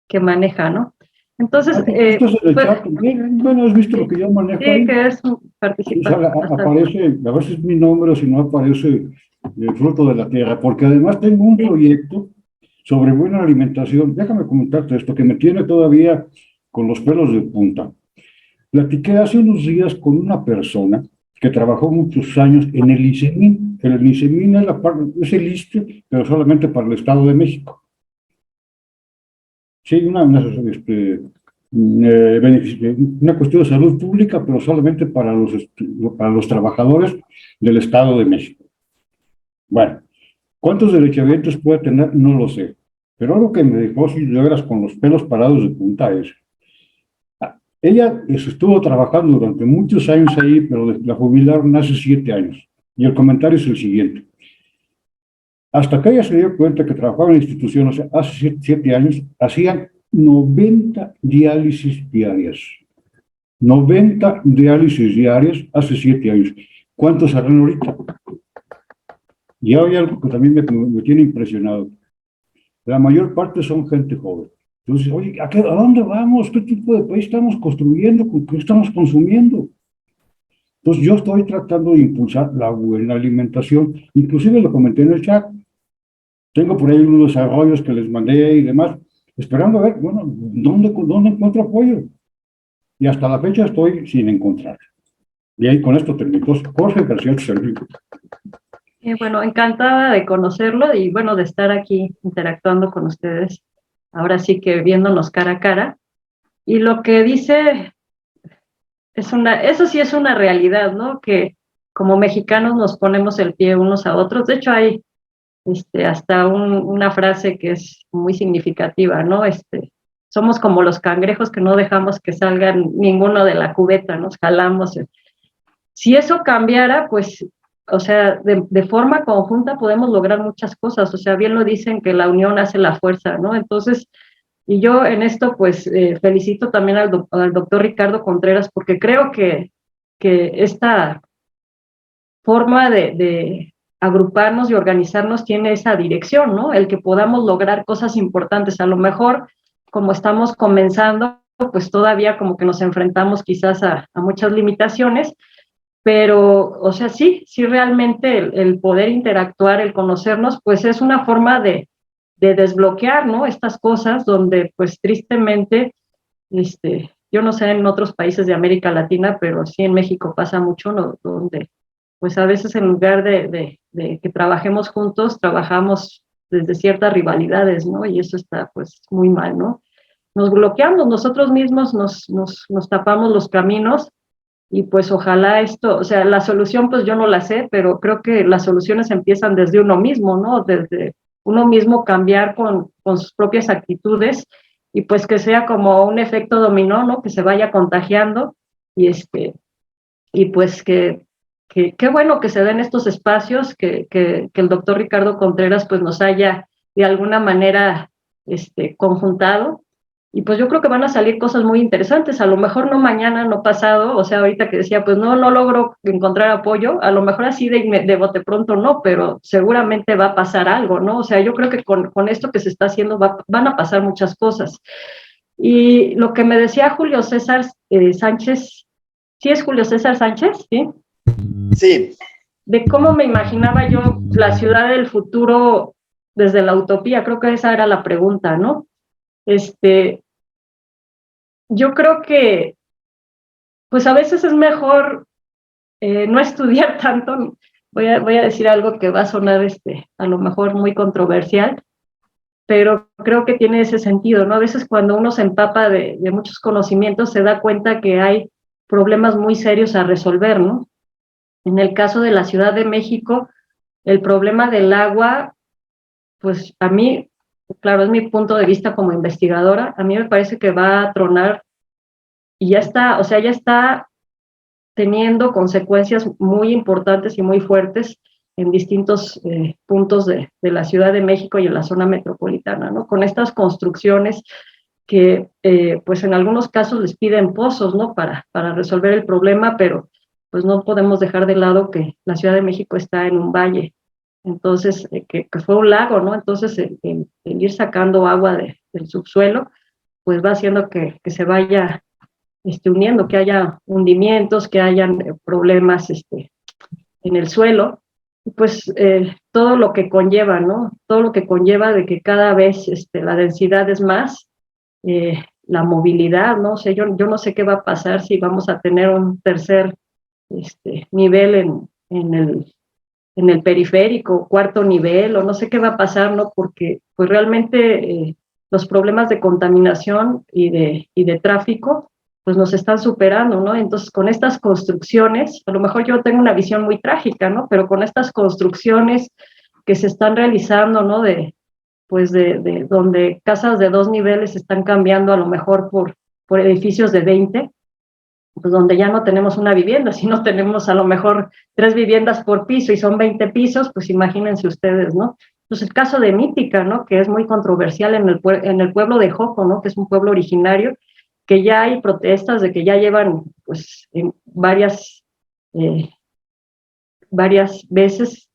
Speaker 2: que maneja, ¿no? Entonces,
Speaker 4: bueno, has visto lo que yo manejo
Speaker 2: sí,
Speaker 4: ahí.
Speaker 2: que es un participante.
Speaker 4: O sea, aparece, a veces mi nombre, o si no aparece el fruto de la tierra, porque además tengo un proyecto sobre buena alimentación. Déjame comentarte esto, que me tiene todavía con los pelos de punta. Platiqué hace unos días con una persona que trabajó muchos años en el ICEMIN. El ICEMIN es el ISSSTE, pero solamente para el Estado de México. Sí, una cuestión de salud pública, pero solamente para los trabajadores del Estado de México. Bueno, ¿cuántos derechohabientes puede tener? No lo sé. Pero lo que me dejó, si de veras con los pelos parados de punta, es ella estuvo trabajando durante muchos años ahí, pero la jubilaron hace 7 años. Y el comentario es el siguiente. Hasta que ella se dio cuenta que trabajaba en instituciones hace 7 años, hacían 90 diálisis diarias. 90 diálisis diarias hace 7 años. ¿Cuántos harán ahorita? Y hay algo que también me tiene impresionado. La mayor parte son gente joven. Entonces, oye, ¿a dónde vamos? ¿Qué tipo de país estamos construyendo? ¿Qué estamos consumiendo? Entonces, yo estoy tratando de impulsar la buena alimentación. Inclusive lo comenté en el chat. Tengo por ahí unos desarrollos que les mandé y demás, esperando a ver, bueno, ¿dónde encuentro apoyo? Y hasta la fecha estoy sin encontrar. Y ahí con esto termino. Jorge García Servicio.
Speaker 2: Bueno, encantada de conocerlo y bueno, de estar aquí interactuando con ustedes, ahora sí que viéndonos cara a cara. Y lo que dice eso sí es una realidad, ¿no? Que como mexicanos nos ponemos el pie unos a otros. De hecho, hay hasta una frase que es muy significativa, ¿no? Somos como los cangrejos que no dejamos que salgan ninguno de la cubeta, nos jalamos. Si eso cambiara, pues, o sea, de forma conjunta podemos lograr muchas cosas. O sea, bien lo dicen que la unión hace la fuerza, ¿no? Entonces, y yo en esto, pues, felicito también al doctor Ricardo Contreras, porque creo que esta forma de agruparnos y organizarnos tiene esa dirección, ¿no? El que podamos lograr cosas importantes. A lo mejor, como estamos comenzando, pues todavía como que nos enfrentamos quizás a muchas limitaciones, pero, o sea, sí realmente el poder interactuar, el conocernos, pues es una forma de desbloquear, ¿no? Estas cosas donde, pues tristemente, yo no sé en otros países de América Latina, pero sí en México pasa mucho, ¿no? Donde pues a veces en lugar de que trabajemos juntos, trabajamos desde ciertas rivalidades, ¿no? Y eso está pues muy mal, ¿no? Nos bloqueamos, nosotros mismos nos tapamos los caminos y pues ojalá esto, o sea, la solución pues yo no la sé, pero creo que las soluciones empiezan desde uno mismo, ¿no? Desde uno mismo cambiar con sus propias actitudes y pues que sea como un efecto dominó, ¿no? Que se vaya contagiando y y pues que qué bueno que se den estos espacios, que el doctor Ricardo Contreras pues nos haya de alguna manera conjuntado, y pues yo creo que van a salir cosas muy interesantes, a lo mejor no mañana, no pasado, o sea, ahorita que decía, pues no logro encontrar apoyo, a lo mejor así de bote pronto no, pero seguramente va a pasar algo, ¿no? O sea, yo creo que con esto que se está haciendo van a pasar muchas cosas. Y lo que me decía Julio César Sánchez, ¿sí es Julio César Sánchez? Sí.
Speaker 5: Sí.
Speaker 2: De cómo me imaginaba yo la ciudad del futuro desde la utopía, creo que esa era la pregunta, ¿no? Yo creo que, pues a veces es mejor no estudiar tanto. Voy a decir algo que va a sonar a lo mejor muy controversial, pero creo que tiene ese sentido, ¿no? A veces cuando uno se empapa de muchos conocimientos se da cuenta que hay problemas muy serios a resolver, ¿no? En el caso de la Ciudad de México, el problema del agua, pues a mí, claro, es mi punto de vista como investigadora, a mí me parece que va a tronar y ya está, o sea, ya está teniendo consecuencias muy importantes y muy fuertes en distintos puntos de la Ciudad de México y en la zona metropolitana, ¿no? Con estas construcciones que, pues en algunos casos les piden pozos, ¿no? Para resolver el problema, pero pues no podemos dejar de lado que la Ciudad de México está en un valle, entonces, que fue un lago, ¿no? Entonces, el ir sacando agua del subsuelo, pues va haciendo que se vaya uniendo, que haya hundimientos, que hayan problemas en el suelo, y pues todo lo que conlleva, ¿no? Todo lo que conlleva de que cada vez la densidad es más, la movilidad, ¿no? O sea, yo no sé qué va a pasar si vamos a tener un tercer nivel en el periférico, cuarto nivel, o no sé qué va a pasar, ¿no? Porque pues realmente los problemas de contaminación y de tráfico pues nos están superando, ¿no? Entonces, con estas construcciones, a lo mejor yo tengo una visión muy trágica, ¿no? Pero con estas construcciones que se están realizando, ¿no? Pues de donde casas de 2 niveles están cambiando a lo mejor por edificios de 20, pues donde ya no tenemos una vivienda, sino tenemos a lo mejor 3 viviendas por piso y son 20 pisos, pues imagínense ustedes, ¿no? Entonces el caso de Mítica, ¿no? Que es muy controversial en el pueblo de Joco, ¿no? Que es un pueblo originario, que ya hay protestas de que ya llevan pues varias veces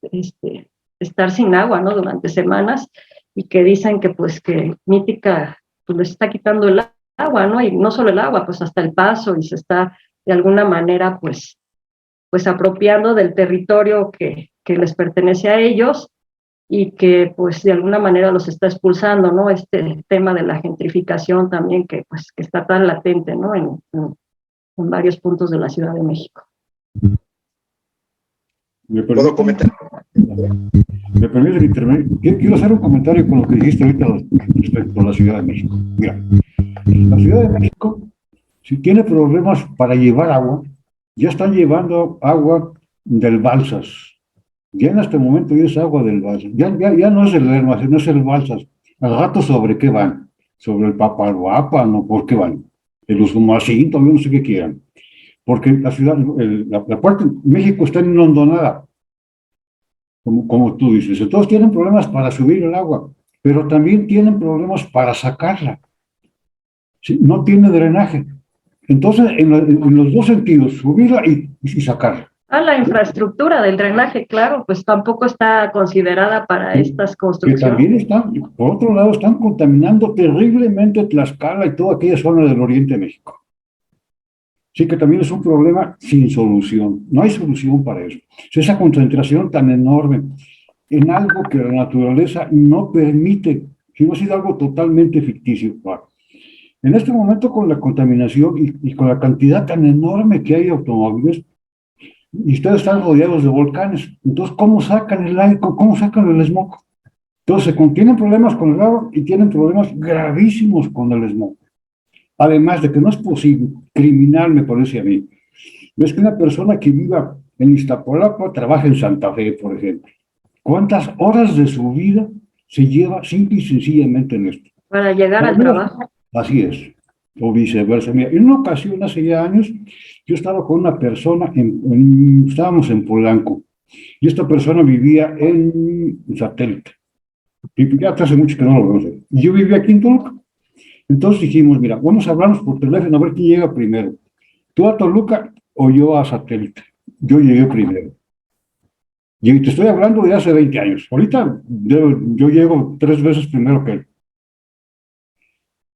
Speaker 2: estar sin agua, ¿no? Durante semanas, y que dicen que pues que Mítica pues les está quitando el agua, ¿no? Y no solo el agua, pues hasta el paso, y se está de alguna manera pues apropiando del territorio que les pertenece a ellos, y que pues de alguna manera los está expulsando, ¿no? Este tema de la gentrificación también que pues que está tan latente, ¿no? En varios puntos de la Ciudad de México.
Speaker 5: ¿Puedo comentar?
Speaker 4: Me permite intervenir. Quiero hacer un comentario con lo que dijiste ahorita respecto a la Ciudad de México. Mira, la Ciudad de México, si tiene problemas para llevar agua, ya están llevando agua del Balsas. Ya en este momento ya es agua del Balsas. Ya no es el Hermas, no es el Balsas. Al rato, ¿sobre qué van? Sobre el Papaloapan, ¿no? ¿Por qué van? El Usumacinto, todavía no sé qué quieran. Porque la ciudad, la parte de México está inundada, como tú dices. Entonces tienen problemas para subir el agua, pero también tienen problemas para sacarla. ¿Sí? No tiene drenaje. Entonces, en los dos sentidos, subirla y sacarla.
Speaker 2: La infraestructura del drenaje, claro, pues tampoco está considerada para estas construcciones.
Speaker 4: Que también están, por otro lado, están contaminando terriblemente Tlaxcala y toda aquella zona del oriente de México. Sí, que también es un problema sin solución. No hay solución para eso. Esa concentración tan enorme en algo que la naturaleza no permite, sino ha sido algo totalmente ficticio. En este momento, con la contaminación y con la cantidad tan enorme que hay de automóviles, y ustedes están rodeados de volcanes, entonces, ¿cómo sacan el aire? ¿Cómo sacan el smog? Entonces, tienen problemas con el agua y tienen problemas gravísimos con el smog. Además de que no es posible, criminal me parece a mí, es que una persona que viva en Iztapalapa trabaja en Santa Fe, por ejemplo. ¿Cuántas horas de su vida se lleva simple y sencillamente en esto?
Speaker 2: Para llegar al trabajo.
Speaker 4: Así es, o viceversa. Mira, en una ocasión, hace ya años, yo estaba con una persona, estábamos en Polanco, y esta persona vivía en Satélite. Y ya hace mucho que no lo vemos. Y yo vivía aquí en Toluca. Entonces dijimos, mira, vamos a hablarnos por teléfono a ver quién llega primero. ¿Tú a Toluca o yo a Satélite? Yo llegué primero. Y te estoy hablando de hace 20 años. Ahorita yo llego 3 veces primero que él.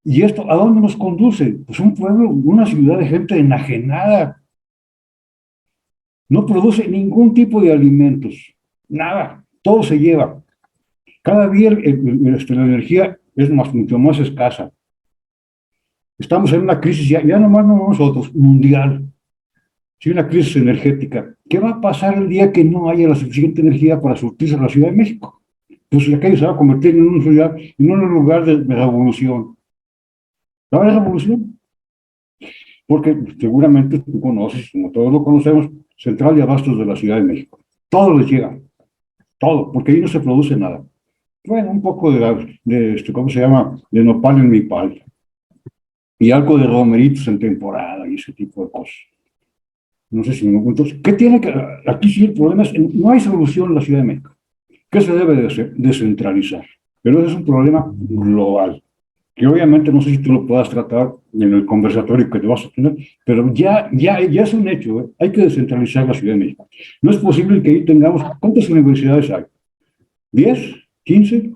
Speaker 4: ¿Y esto a dónde nos conduce? Pues un pueblo, una ciudad de gente enajenada. No produce ningún tipo de alimentos. Nada. Todo se lleva. Cada día la energía es mucho más escasa. Estamos en una crisis, ya nomás no nosotros, mundial. Sí, una crisis energética. ¿Qué va a pasar el día que no haya la suficiente energía para surtirse a la Ciudad de México? Pues aquello se va a convertir en una ciudad, en un lugar de revolución. ¿Va a haber revolución? Porque seguramente tú conoces, como todos lo conocemos, Central de Abastos de la Ciudad de México. Todo les llega. Todo, porque ahí no se produce nada. Bueno, un poco ¿cómo se llama? De nopal en mipal. Y algo de romeritos en temporada y ese tipo de cosas. No sé si me entonces, ¿qué tiene que...? Aquí sí el problema es, no hay solución en la Ciudad de México. ¿Qué se debe de hacer? Descentralizar. Pero ese es un problema global, que obviamente no sé si tú lo puedas tratar en el conversatorio que te vas a tener, pero ya es un hecho, ¿eh? Hay que descentralizar la Ciudad de México. No es posible que ahí tengamos... ¿Cuántas universidades hay? ¿10? ¿15?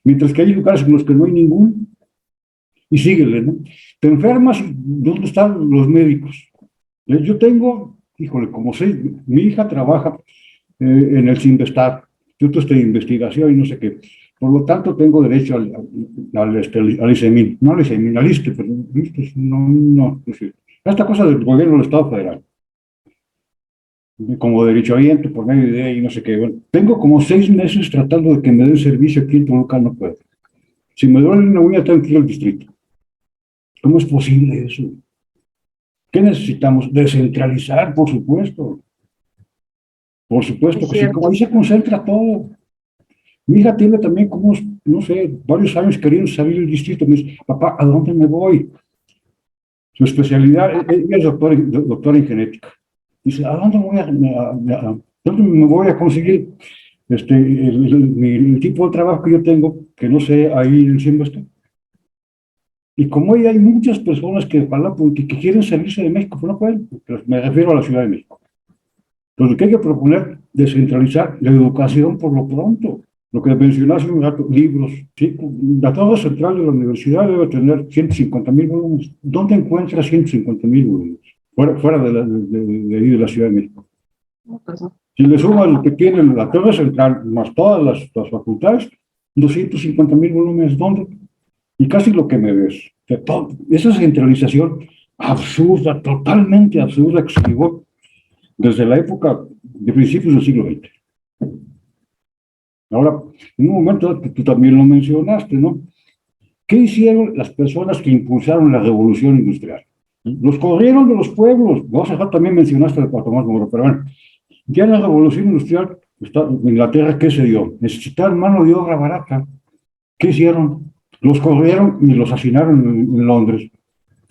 Speaker 4: Mientras que hay lugares en los que no hay ningún. Y síguele, ¿no? Te enfermas, ¿dónde están los médicos? Yo tengo, híjole, mi hija trabaja en el CINVESTAR, Instituto de Investigación y no sé qué. Por lo tanto, tengo derecho al ICEMIN, no al ICEMIN, al ISSSTE, pero no sé. Esta cosa del gobierno del Estado Federal, como derechohabiente por medio de y no sé qué. Bueno, tengo como 6 meses tratando de que me den servicio aquí en Toluca, no puedo. Si me duele una uña, tengo que ir al distrito. ¿Cómo es posible eso? ¿Qué necesitamos? Descentralizar, por supuesto. Por supuesto que sí, como ahí se concentra todo. Mi hija tiene también como, no sé, varios años queriendo salir del distrito. Me dice, papá, ¿a dónde me voy? Su especialidad, ella es doctora en genética. Dice, ¿a dónde me voy a conseguir el tipo de trabajo que yo tengo, que no sé, ahí en el CINVESTAR? Y como hay muchas personas que quieren salirse de México, pero no pueden, me refiero a la Ciudad de México. Entonces, lo que hay que proponer, descentralizar la educación por lo pronto. Lo que mencionaste un rato, libros. ¿Sí? La tabla central de la universidad debe tener 150,000 volúmenes. ¿Dónde encuentra 150,000 volúmenes? Fuera de la Ciudad de México. Si le suman lo que tiene la tabla central, más todas las facultades, 250,000 volúmenes, ¿dónde? Y casi lo que me ves. Esa centralización absurda, totalmente absurda, que se llevó desde la época de principios del siglo XX. Ahora, en un momento que tú también lo mencionaste, ¿no? ¿Qué hicieron las personas que impulsaron la revolución industrial? Los corrieron de los pueblos. Vos acá también mencionaste a Tomás Moro, pero bueno, ya en la revolución industrial, en Inglaterra, ¿qué se dio? Necesitaban mano de obra barata. ¿Qué hicieron? Los corrieron y los hacinaron en Londres,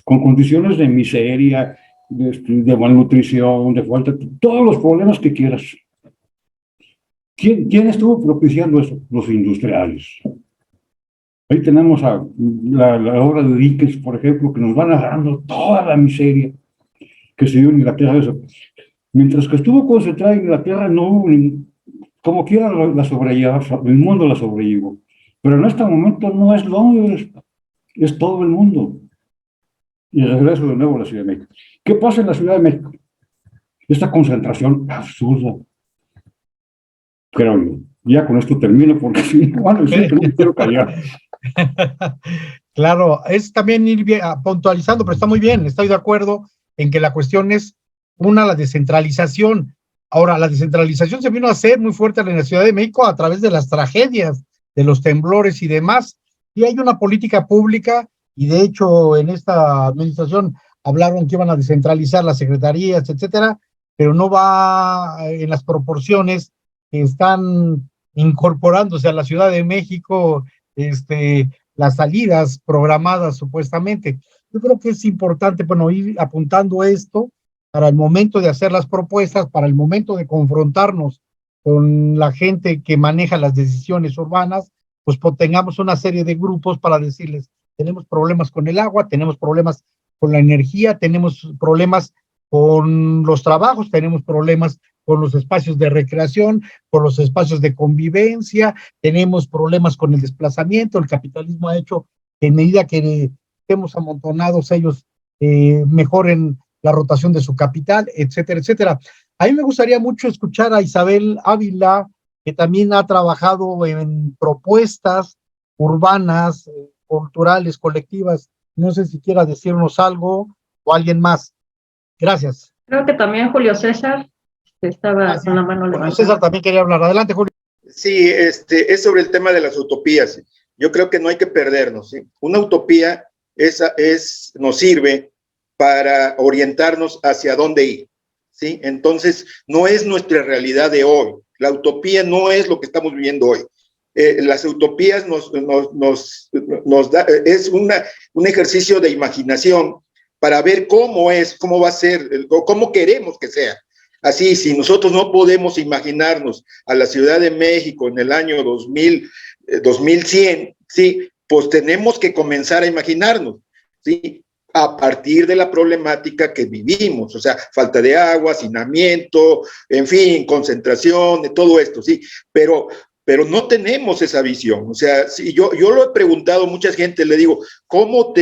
Speaker 4: con condiciones de miseria, de malnutrición, de falta, todos los problemas que quieras. ¿Quién estuvo propiciando eso? Los industriales. Ahí tenemos la obra de Dickens, por ejemplo, que nos va narrando toda la miseria que se dio en Inglaterra. Eso. Mientras que estuvo concentrada en Inglaterra, no hubo como quiera la sobrelleva, el mundo la sobrellevó. Pero en este momento no es Londres, es todo el mundo. Y regreso de nuevo a la Ciudad de México. ¿Qué pasa en la Ciudad de México? Esta concentración absurda, creo yo. Ya con esto termino, porque si no, bueno, sí, que no me quiero callar.
Speaker 1: Claro, es también ir puntualizando, pero está muy bien, estoy de acuerdo en que la cuestión es, una, la descentralización. Ahora, la descentralización se vino a hacer muy fuerte en la Ciudad de México a través de las tragedias, de los temblores y demás, y hay una política pública, y de hecho en esta administración hablaron que iban a descentralizar las secretarías, etcétera, pero no va en las proporciones que están incorporándose a la Ciudad de México, las salidas programadas supuestamente. Yo creo que es importante, bueno, ir apuntando esto para el momento de hacer las propuestas, para el momento de confrontarnos con la gente que maneja las decisiones urbanas, pues tengamos una serie de grupos para decirles, tenemos problemas con el agua, tenemos problemas con la energía, tenemos problemas con los trabajos, tenemos problemas con los espacios de recreación, con los espacios de convivencia, tenemos problemas con el desplazamiento, el capitalismo ha hecho que en medida que estemos amontonados ellos mejoren la rotación de su capital, etcétera, etcétera. A mí me gustaría mucho escuchar a Isabel Ávila, que también ha trabajado en propuestas urbanas, culturales, colectivas. No sé si quiera decirnos algo o alguien más. Gracias.
Speaker 2: Creo que también Julio César estaba con la mano levantada.
Speaker 1: Julio César también quería hablar. Adelante, Julio.
Speaker 5: Sí, es sobre el tema de las utopías. Yo creo que no hay que perdernos, ¿sí? Una utopía nos sirve para orientarnos hacia dónde ir, ¿sí? Entonces, no es nuestra realidad de hoy. La utopía no es lo que estamos viviendo hoy. Las utopías nos da, es un ejercicio de imaginación para ver cómo va a ser, cómo queremos que sea. Así, si nosotros no podemos imaginarnos a la Ciudad de México en el año 2100, ¿sí? Pues tenemos que comenzar a imaginarnos, ¿sí? A partir de la problemática que vivimos, o sea, falta de agua, hacinamiento, en fin, concentración, de todo esto, ¿sí? Pero no tenemos esa visión. O sea, si yo lo he preguntado a mucha gente, le digo, ¿cómo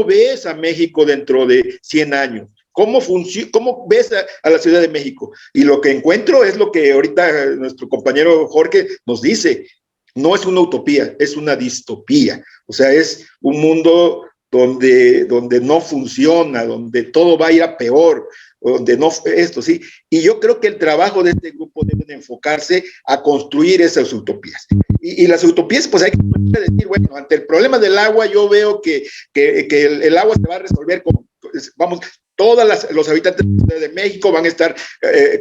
Speaker 5: ves a México dentro de 100 años? ¿Cómo ves a la Ciudad de México? Y lo que encuentro es lo que ahorita nuestro compañero Jorge nos dice. No es una utopía, es una distopía. O sea, es un mundo donde no funciona, donde todo va a ir a peor, donde no esto, ¿sí? Y yo creo que el trabajo de este grupo debe de enfocarse a construir esas utopías. Y las utopías, pues hay que decir, bueno, ante el problema del agua, yo veo que el agua se va a resolver con, vamos, todos los habitantes de México van a estar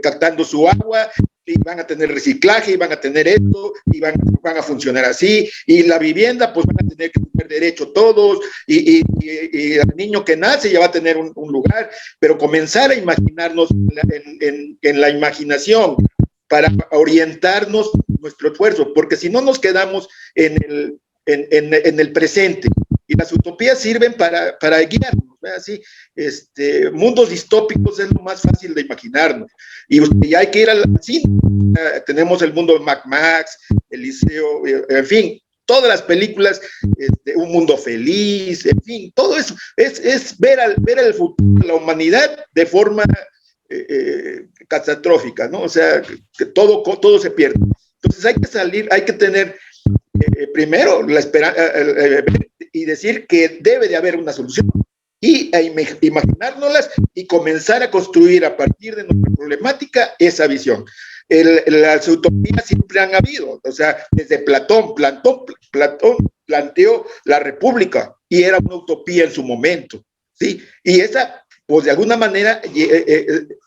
Speaker 5: captando su agua, y van a tener reciclaje, y van a tener esto, y van a funcionar así, y la vivienda, pues van a tener que tener derecho todos, y el niño que nace ya va a tener un lugar, pero comenzar a imaginarnos en la imaginación para orientarnos nuestro esfuerzo, porque si no nos quedamos en el presente, y las utopías sirven para guiarnos, así, mundos distópicos es lo más fácil de imaginarnos, y hay que ir al cine. Tenemos el mundo de Mad Max, Eliseo, en fin, todas las películas, Un Mundo Feliz, en fin, todo eso es ver el futuro de la humanidad de forma catastrófica, ¿no? O sea, que todo se pierde. Entonces hay que tener primero la esperanza y decir que debe de haber una solución y imaginárnoslas y comenzar a construir a partir de nuestra problemática esa visión. Las utopías siempre han habido, o sea, desde Platón planteó la república y era una utopía en su momento, ¿sí? Y esa, pues de alguna manera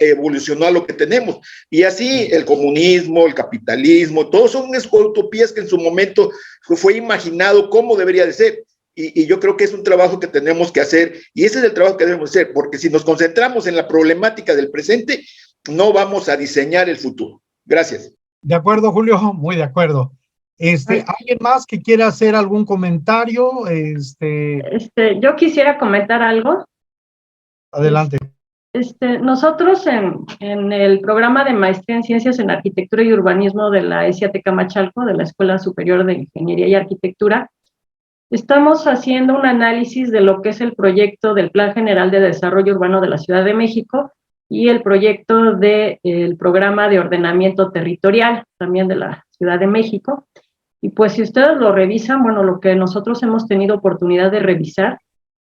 Speaker 5: evolucionó a lo que tenemos. Y así el comunismo, el capitalismo, todos son utopías que en su momento fue imaginado cómo debería de ser. Y yo creo que es un trabajo que tenemos que hacer, y ese es el trabajo que debemos hacer, porque si nos concentramos en la problemática del presente, no vamos a diseñar el futuro. Gracias.
Speaker 1: De acuerdo, Julio, muy de acuerdo. ¿Alguien más que quiera hacer algún comentario?
Speaker 2: Yo quisiera comentar algo.
Speaker 1: Adelante.
Speaker 2: Nosotros en el programa de maestría en Ciencias en Arquitectura y Urbanismo de la ESIA Tecamachalco, de la Escuela Superior de Ingeniería y Arquitectura, estamos haciendo un análisis de lo que es el proyecto del Plan General de Desarrollo Urbano de la Ciudad de México y el proyecto del Programa de Ordenamiento Territorial, también de la Ciudad de México. Y pues si ustedes lo revisan, bueno, lo que nosotros hemos tenido oportunidad de revisar,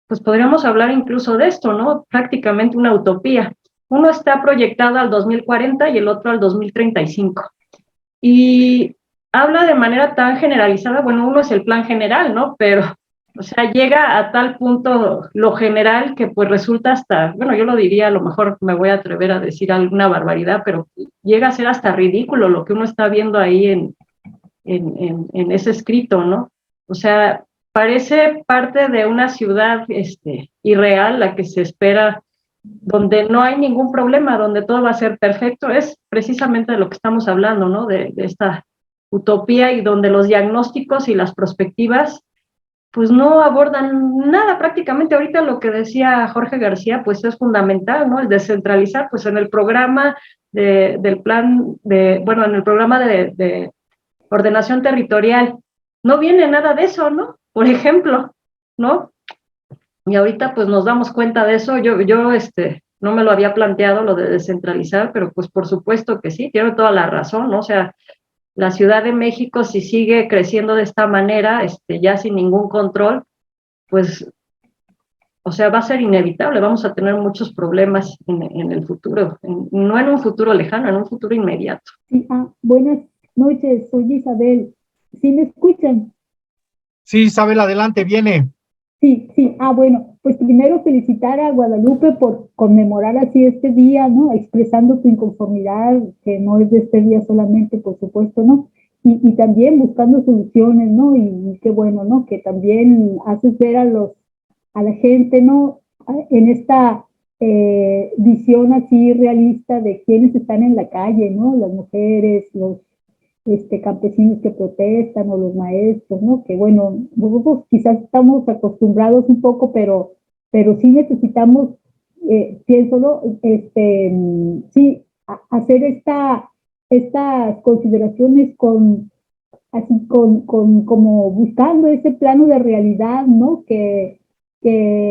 Speaker 2: pues podríamos hablar incluso de esto, ¿no? Prácticamente una utopía. Uno está proyectado al 2040 y el otro al 2035. Y habla de manera tan generalizada, bueno, uno es el plan general, ¿no? Pero, o sea, llega a tal punto lo general que pues resulta hasta, bueno, yo lo diría, a lo mejor me voy a atrever a decir alguna barbaridad, pero llega a ser hasta ridículo lo que uno está viendo ahí en ese escrito, ¿no? O sea, parece parte de una ciudad irreal, la que se espera, donde no hay ningún problema, donde todo va a ser perfecto, es precisamente de lo que estamos hablando, ¿no? De esta utopía, y donde los diagnósticos y las perspectivas pues no abordan nada prácticamente. Ahorita lo que decía Jorge García pues es fundamental, ¿no? El descentralizar, pues en el programa del plan, bueno, en el programa de ordenación territorial, no viene nada de eso, ¿no? Por ejemplo, ¿no? Y ahorita pues nos damos cuenta de eso. Yo no me lo había planteado lo de descentralizar, pero pues por supuesto que sí, tiene toda la razón, ¿no? O sea, la Ciudad de México, si sigue creciendo de esta manera, ya sin ningún control, pues, o sea, va a ser inevitable, vamos a tener muchos problemas en el futuro, no en un futuro lejano, en un futuro inmediato.
Speaker 7: Sí, buenas noches, soy Isabel. ¿Sí me escuchan?
Speaker 1: Sí, Isabel, adelante, viene.
Speaker 7: Sí, bueno, pues primero felicitar a Guadalupe por conmemorar así este día, ¿no? Expresando su inconformidad, que no es de este día solamente, por supuesto, ¿no? Y también buscando soluciones, ¿no? Y qué bueno, ¿no? Que también haces ver a la gente, ¿no? En esta visión así realista de quienes están en la calle, ¿no? Las mujeres, los campesinos que protestan o los maestros, ¿no? Que bueno, nosotros quizás estamos acostumbrados un poco, pero sí necesitamos, pienso, ¿no? Sí, hacer estas consideraciones como buscando ese plano de realidad, ¿no? Que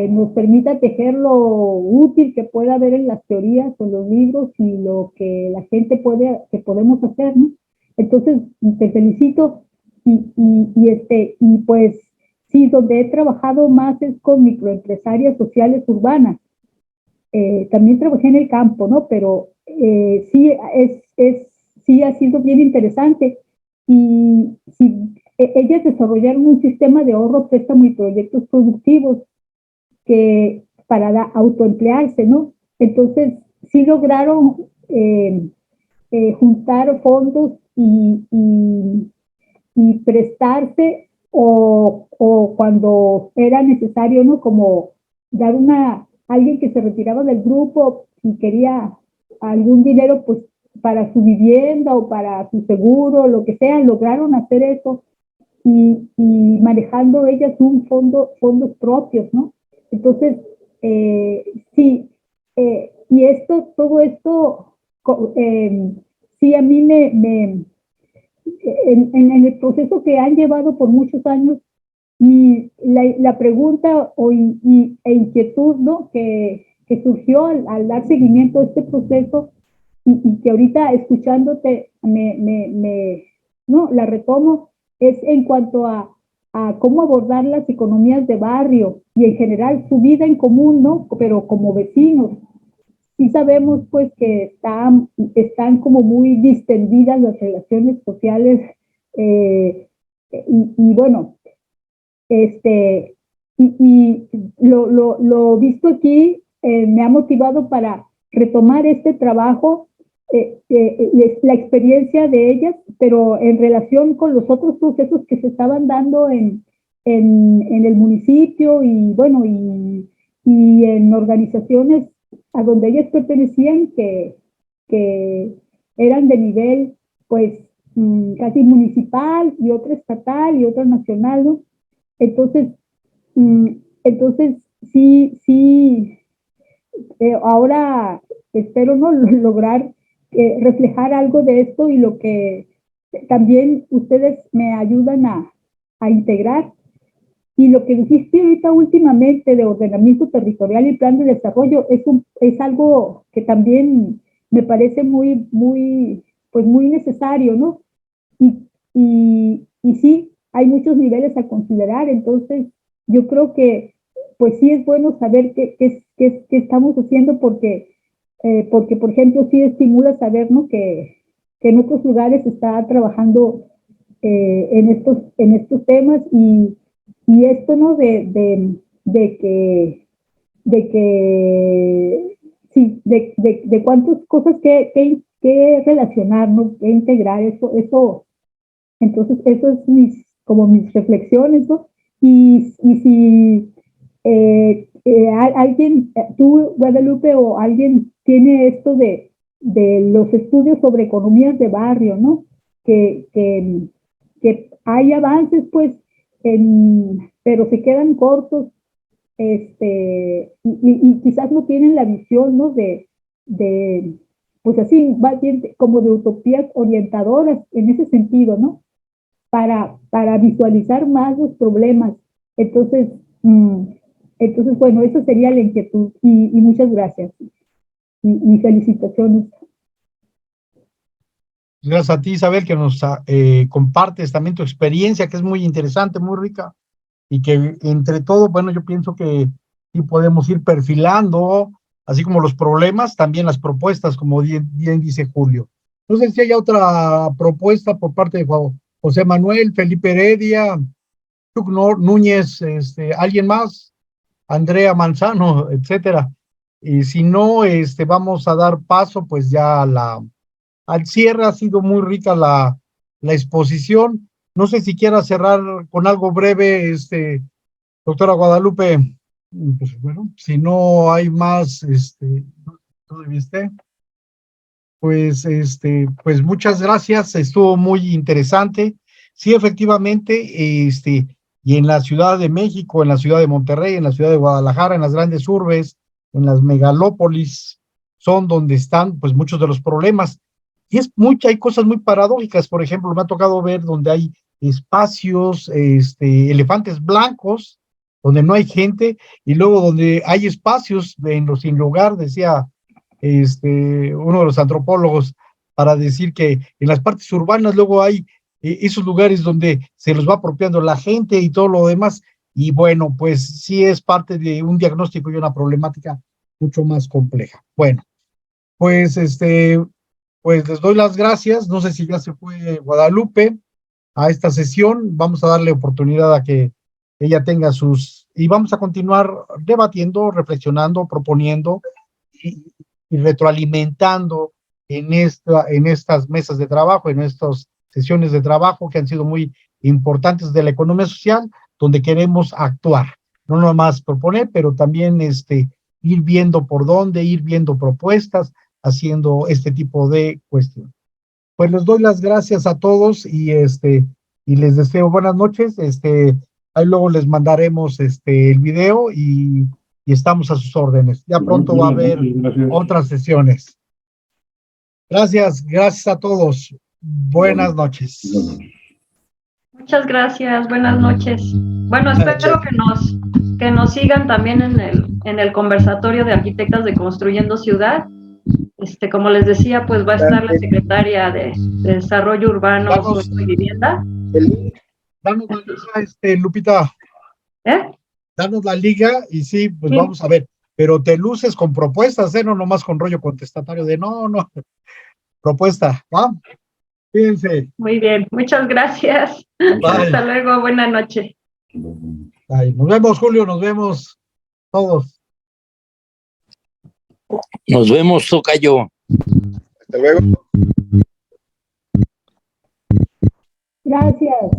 Speaker 7: nos permita tejer lo útil que pueda haber en las teorías o en los libros y lo que la gente que podemos hacer, ¿no? Entonces, te felicito y pues sí, donde he trabajado más es con microempresarias sociales urbanas. También trabajé en el campo, ¿no? Pero sí, sí ha sido bien interesante. Y sí, ellas desarrollaron un sistema de ahorro, préstamo y proyectos productivos para autoemplearse, ¿no? Entonces, sí lograron juntar fondos y prestarse o cuando era necesario, ¿no? Como dar alguien que se retiraba del grupo y quería algún dinero, pues para su vivienda o para su seguro, lo que sea, lograron hacer eso y manejando ellas fondos propios, ¿no? Entonces, sí, y todo esto, sí, a mí en el proceso que han llevado por muchos años, la pregunta e inquietud, ¿no? que surgió al dar seguimiento a este proceso y que ahorita escuchándote no, la retomo, es en cuanto a cómo abordar las economías de barrio y en general su vida en común, ¿no? Pero como vecinos. Sí sabemos pues que están como muy distendidas las relaciones sociales y bueno, y lo visto aquí me ha motivado para retomar este trabajo, la experiencia de ellas, pero en relación con los otros procesos que se estaban dando en el municipio y bueno, y en organizaciones a donde ellas pertenecían que eran de nivel pues casi municipal y otra estatal y otra nacional, ¿no? Entonces sí, ahora espero no lograr reflejar algo de esto y lo que también ustedes me ayudan a integrar. Y lo que dijiste ahorita últimamente de ordenamiento territorial y plan de desarrollo es algo que también me parece muy necesario, ¿no? y sí, hay muchos niveles a considerar, entonces yo creo que pues sí es bueno saber qué estamos haciendo porque, por ejemplo, sí estimula saber, ¿no? que en otros lugares se está trabajando en estos temas y esto, ¿no? De cuántas cosas que relacionar, ¿no? Que integrar, entonces eso es como mis reflexiones, ¿no? Y si alguien, tú, Guadalupe, o alguien tiene esto de los estudios sobre economías de barrio, ¿no? Que hay avances, pues, pero se quedan cortos, y quizás no tienen la visión, ¿no? Pues así, va bien, como de utopías orientadoras en ese sentido, ¿no? Para visualizar más los problemas. Entonces, bueno, esa sería la inquietud y muchas gracias y felicitaciones.
Speaker 1: Gracias a ti, Isabel, que nos compartes también tu experiencia, que es muy interesante, muy rica, y que entre todo, bueno, yo pienso que sí podemos ir perfilando, así como los problemas, también las propuestas, como bien dice Julio. No sé si hay otra propuesta por parte de José Manuel, Felipe Heredia, Chuck Núñez, alguien más, Andrea Manzano, etcétera. Y si no, vamos a dar paso pues ya al cierre. Ha sido muy rica la exposición. No sé si quiera cerrar con algo breve, doctora Guadalupe. Pues bueno, si no hay más, ¿todo viste? Pues, pues muchas gracias, estuvo muy interesante. Sí, efectivamente, y en la Ciudad de México, en la Ciudad de Monterrey, en la Ciudad de Guadalajara, en las grandes urbes, en las megalópolis, son donde están, pues, muchos de los problemas. Y hay cosas muy paradójicas. Por ejemplo, me ha tocado ver donde hay espacios, elefantes blancos, donde no hay gente, y luego donde hay espacios en los sin lugar, decía uno de los antropólogos, para decir que en las partes urbanas luego hay esos lugares donde se los va apropiando la gente y todo lo demás, y bueno, pues sí es parte de un diagnóstico y una problemática mucho más compleja. Bueno, pues pues les doy las gracias. No sé si ya se fue Guadalupe a esta sesión. Vamos a darle oportunidad a que ella tenga y vamos a continuar debatiendo, reflexionando, proponiendo y retroalimentando en estas mesas de trabajo, en estas sesiones de trabajo que han sido muy importantes de la economía social, donde queremos actuar, no nomás proponer, pero también ir viendo por dónde, ir viendo propuestas, haciendo este tipo de cuestiones. Pues les doy las gracias a todos y les deseo buenas noches. Ahí luego les mandaremos el video y estamos a sus órdenes. Ya pronto va a haber otras sesiones. Gracias a todos. Buenas noches.
Speaker 2: Muchas gracias, buenas noches. Bueno, espero que nos sigan también en el conversatorio de arquitectas de Construyendo Ciudad. Como les decía, pues va a estar la secretaria de Desarrollo Urbano, Suelo y Vivienda.
Speaker 1: Danos la liga, Lupita. Danos la liga y sí, pues sí, vamos a ver. Pero te luces con propuestas, no nomás con rollo contestatario de no. Propuesta, ¿va? Fíjense.
Speaker 2: Muy bien, muchas gracias. Bye. Hasta luego, buena noche.
Speaker 1: Bye. Nos vemos, Julio, nos vemos todos.
Speaker 8: Nos vemos, tocayo.
Speaker 5: Hasta luego.
Speaker 7: Gracias.